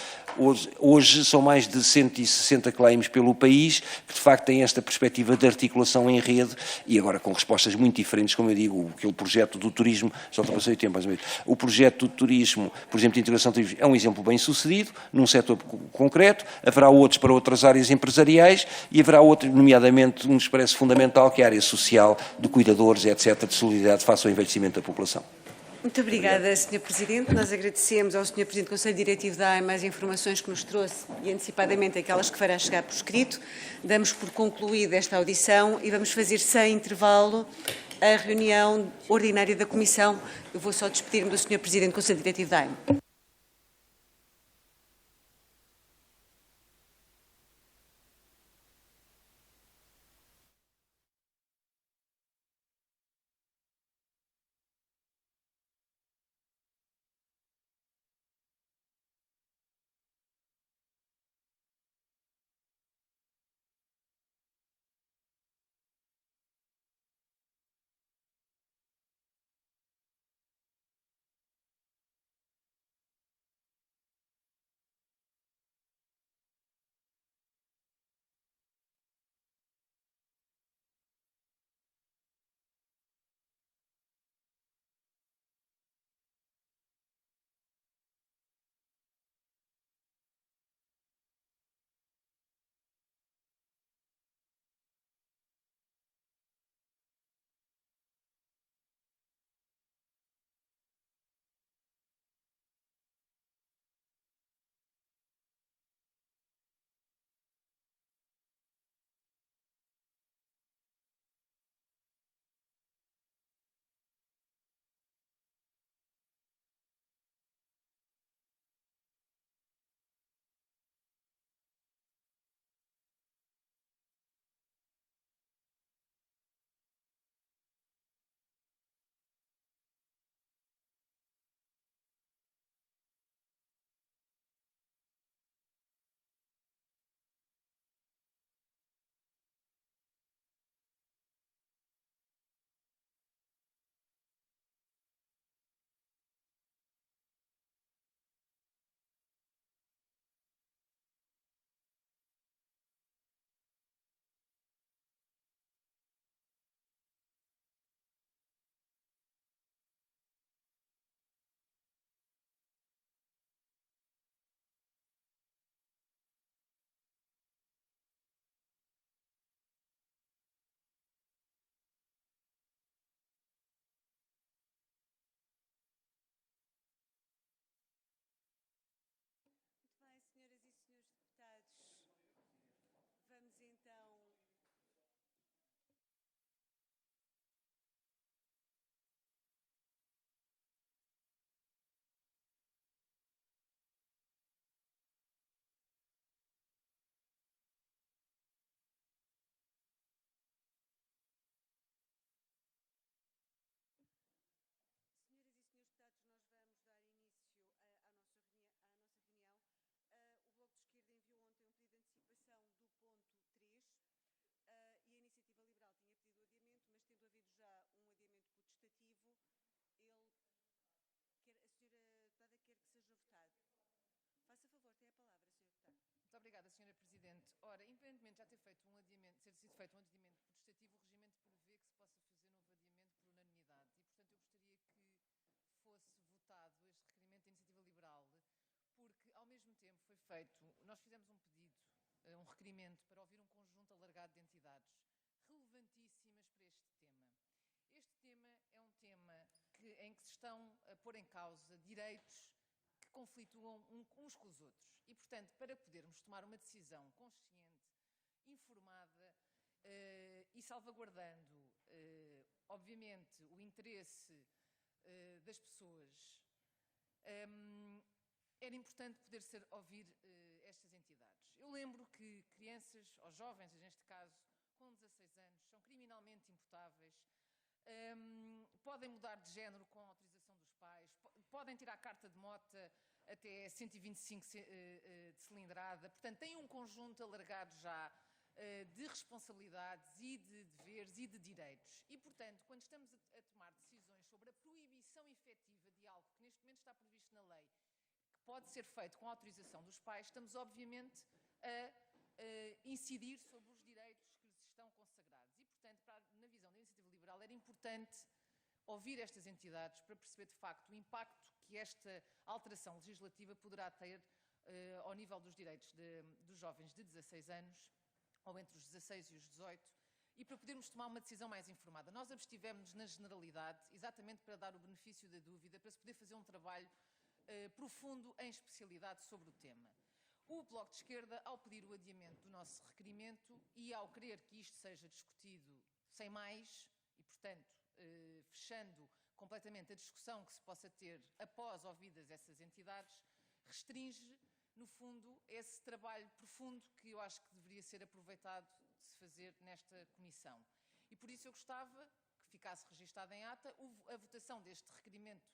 Hoje são mais de 160 claims pelo país, que de facto têm esta perspectiva de articulação em rede, e agora com respostas muito diferentes, como eu digo, aquele projeto do turismo, já ultrapassei o tempo, mas o projeto do turismo, por exemplo, de integração turismo, é um exemplo bem sucedido, num setor concreto, haverá outros para outras áreas empresariais, e haverá outros, nomeadamente, nos parece fundamental, que é a área social, de cuidadores, etc., de solidariedade face ao envelhecimento da população. Muito obrigada, Sr. Presidente. Nós agradecemos ao Sr. Presidente do Conselho Diretivo da AIMA as informações que nos trouxe e antecipadamente aquelas que fará chegar por escrito. Damos por concluída esta audição e vamos fazer sem intervalo a reunião ordinária da Comissão. Eu vou só despedir-me do Sr. Presidente do Conselho Diretivo da AIMA. Presidente. Ora, independentemente de já ter feito um adiamento, ter sido feito um adiamento protestativo, o regimento prevê que se possa fazer novo adiamento por unanimidade. E, portanto, eu gostaria que fosse votado este requerimento da Iniciativa Liberal, porque, ao mesmo tempo, foi feito, nós fizemos um pedido, um requerimento para ouvir um conjunto alargado de entidades relevantíssimas para este tema. Este tema é um tema em que se estão a pôr em causa direitos que conflituam uns com os outros. E, portanto, para podermos tomar uma decisão consciente, informada e salvaguardando, obviamente, o interesse das pessoas, era importante poder ouvir estas entidades. Eu lembro que crianças, ou jovens, neste caso, com 16 anos, são criminalmente imputáveis, podem mudar de género com a autorização dos pais, podem tirar carta de mota até 125 de cilindrada, portanto, têm um conjunto alargado já de responsabilidades e de deveres e de direitos. E, portanto, quando estamos a tomar decisões sobre a proibição efetiva de algo que neste momento está previsto na lei, que pode ser feito com a autorização dos pais, estamos, obviamente, a incidir sobre os direitos que lhes estão consagrados. E, portanto, na visão da Iniciativa Liberal, era importante ouvir estas entidades para perceber, de facto, o impacto que esta alteração legislativa poderá ter ao nível dos direitos dos jovens de 16 anos, ou entre os 16 e os 18, e para podermos tomar uma decisão mais informada. Nós abstivemos-nos na generalidade, exatamente para dar o benefício da dúvida, para se poder fazer um trabalho profundo em especialidade sobre o tema. O Bloco de Esquerda, ao pedir o adiamento do nosso requerimento e ao querer que isto seja discutido sem mais, e, portanto, fechando completamente a discussão que se possa ter após ouvidas essas entidades, restringe, no fundo, esse trabalho profundo que eu acho que deveria ser aproveitado de se fazer nesta comissão. E por isso eu gostava que ficasse registado em ata a votação deste requerimento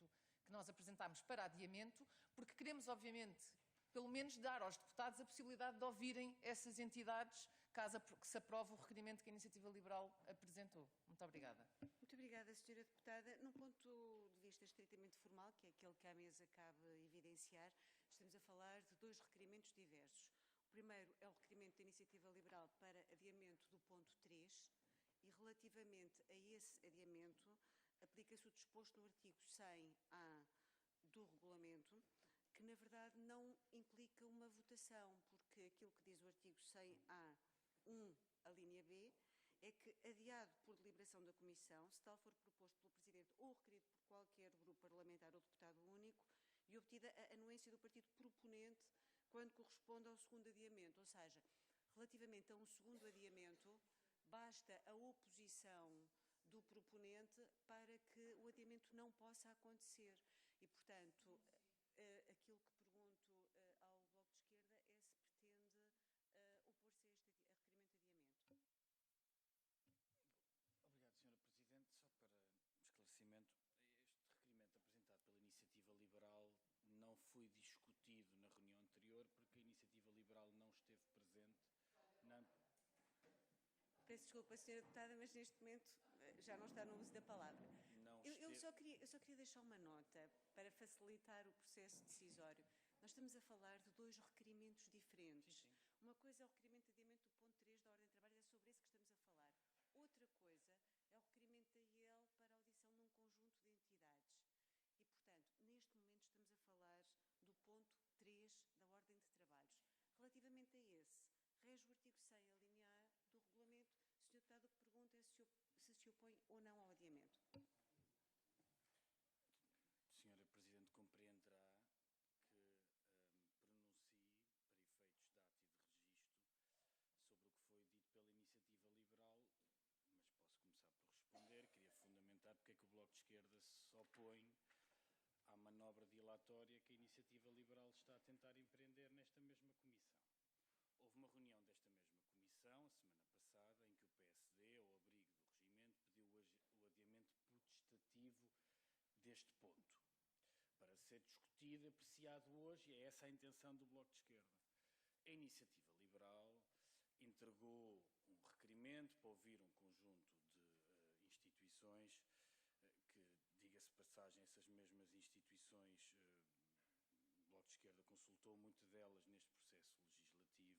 que nós apresentámos para adiamento, porque queremos, obviamente, pelo menos dar aos deputados a possibilidade de ouvirem essas entidades, caso se aprove o requerimento que a Iniciativa Liberal apresentou. Muito obrigada. Muito obrigada, Sra. Deputada. Num ponto de vista estritamente formal, que é aquele que a mesa cabe evidenciar, estamos a falar de dois requerimentos diversos. O primeiro é o requerimento da Iniciativa Liberal para adiamento do ponto 3 e, relativamente a esse adiamento, aplica-se o disposto no artigo 100A do regulamento, que na verdade não implica uma votação, porque aquilo que diz o artigo 100A, 1, a linha B, é que, adiado por deliberação da Comissão, se tal for proposto pelo Presidente ou requerido por qualquer grupo parlamentar ou deputado único, e obtida a anuência do partido proponente quando corresponde ao segundo adiamento. Ou seja, relativamente a um segundo adiamento, basta a oposição do proponente para que o adiamento não possa acontecer. E, portanto, aquilo que pergunto ao Bloco de Esquerda é se pretende opor-se a este requerimento de adiamento. Obrigado, Sra. Presidente. Só para esclarecimento, este requerimento apresentado pela Iniciativa Liberal não foi discutido na reunião anterior porque a Iniciativa Liberal não esteve presente na... Peço desculpa, Sra. Deputada, mas neste momento já não está no uso da palavra. Eu só queria deixar uma nota para facilitar o processo decisório. Nós estamos a falar de dois requerimentos diferentes. Sim. Uma coisa é o requerimento de adiamento do ponto 3 da Ordem de Trabalho, é sobre esse que estamos a falar. Outra coisa é o requerimento da IEL para a audição num conjunto de entidades. E, portanto, neste momento estamos a falar do ponto 3 da Ordem de Trabalhos. Relativamente a esse, rege o artigo 100, a linha A do regulamento. O Sr. Deputado, o que pergunta é se se opõe ou não ao adiamento. Sra. Presidente, compreenderá que pronuncie, para efeitos de ato e de registro, sobre o que foi dito pela Iniciativa Liberal, mas posso começar por responder. Queria fundamentar porque é que o Bloco de Esquerda se opõe à manobra dilatória que a Iniciativa Liberal está a tentar empreender nesta mesma comissão. Houve uma reunião desta mesma comissão, a semana passada, em que o PSD, ao abrigo do regimento, pediu o adiamento potestativo deste ponto, para ser discutido e apreciado hoje, e é essa a intenção do Bloco de Esquerda. A Iniciativa Liberal entregou um requerimento para ouvir um conjunto de instituições que, diga-se passagem, essas mesmas instituições, o Bloco de Esquerda consultou muito delas neste processo legislativo,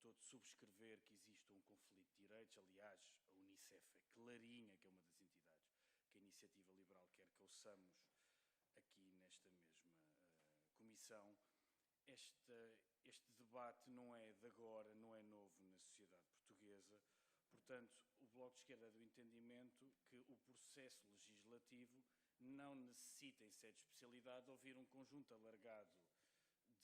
estou de subscrever que existe um conflito de direitos. Aliás, a Unicef é clarinha, que é uma das entidades que a Iniciativa Liberal quer que ouçamos aqui nesta mesma comissão. Este debate não é de agora, não é novo na sociedade portuguesa. Portanto, o Bloco de Esquerda é do entendimento que o processo legislativo não necessita, em sede de especialidade, ouvir um conjunto alargado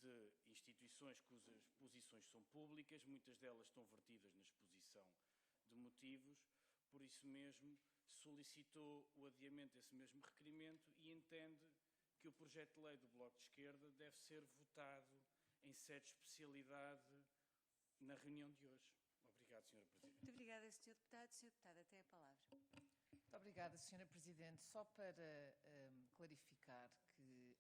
de instituições cujas posições são públicas, muitas delas estão vertidas na exposição de motivos, por isso mesmo solicitou o adiamento desse mesmo requerimento e entende que o projeto de lei do Bloco de Esquerda deve ser votado em sede de especialidade na reunião de hoje. Obrigado, Sra. Presidente. Muito obrigada, Sr. Deputado. Sr. Deputada, tem a palavra. Muito obrigada, Sra. Presidente. Só para clarificar que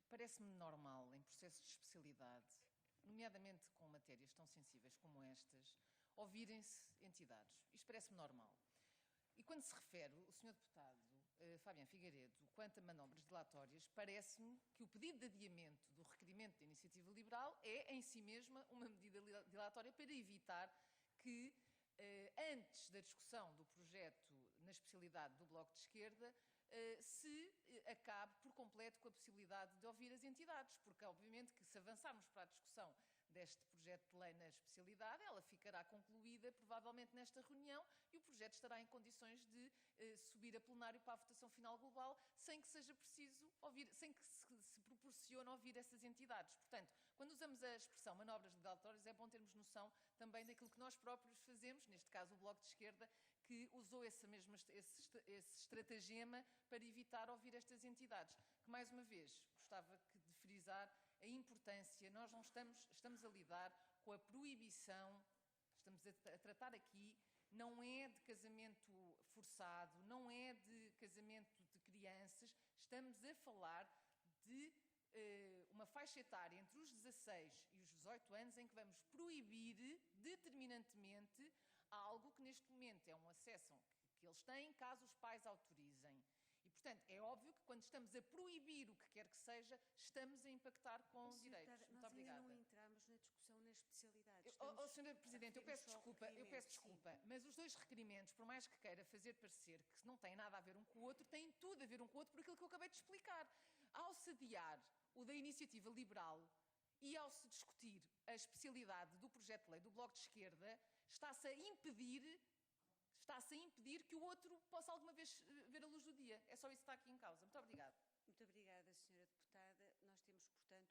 parece-me normal, em processos de especialidade, nomeadamente com matérias tão sensíveis como estas, ouvirem-se entidades. Isto parece-me normal. E quando se refere o Sr. Deputado Fabiano Figueiredo quanto a manobras dilatórias, parece-me que o pedido de adiamento do requerimento da Iniciativa Liberal é, em si mesma, uma medida dilatória para evitar que, antes da discussão do projeto na especialidade do Bloco de Esquerda, se acabe por completo com a possibilidade de ouvir as entidades, porque obviamente que se avançarmos para a discussão deste projeto de lei na especialidade, ela ficará concluída provavelmente nesta reunião e o projeto estará em condições de subir a plenário para a votação final global sem que seja preciso ouvir, sem que se proporcione ouvir essas entidades. Portanto, quando usamos a expressão manobras dilatórias, é bom termos noção também daquilo que nós próprios fazemos, neste caso o Bloco de Esquerda, que usou esse estratagema para evitar ouvir estas entidades. Que, mais uma vez, gostava de frisar a importância, nós não estamos a lidar com a proibição, estamos a tratar aqui, não é de casamento forçado, não é de casamento de crianças, estamos a falar de uma faixa etária entre os 16 e os 18 anos em que vamos proibir determinantemente algo que neste momento é um acesso que eles têm caso os pais autorizem. E, portanto, é óbvio que quando estamos a proibir o que quer que seja, estamos a impactar com direitos. Muito obrigada. Nós ainda não entramos na discussão na especialidade. Sra. Presidente, eu peço desculpa, mas os dois requerimentos, por mais que queira fazer parecer que não têm nada a ver um com o outro, têm tudo a ver um com o outro por aquilo que eu acabei de explicar. Ao se adiar o da Iniciativa Liberal e ao se discutir a especialidade do projeto de lei do Bloco de Esquerda, está-se a impedir que o outro possa alguma vez ver a luz do dia. É só isso que está aqui em causa. Muito obrigada. Muito obrigada, Sra. Deputada. Nós temos, portanto,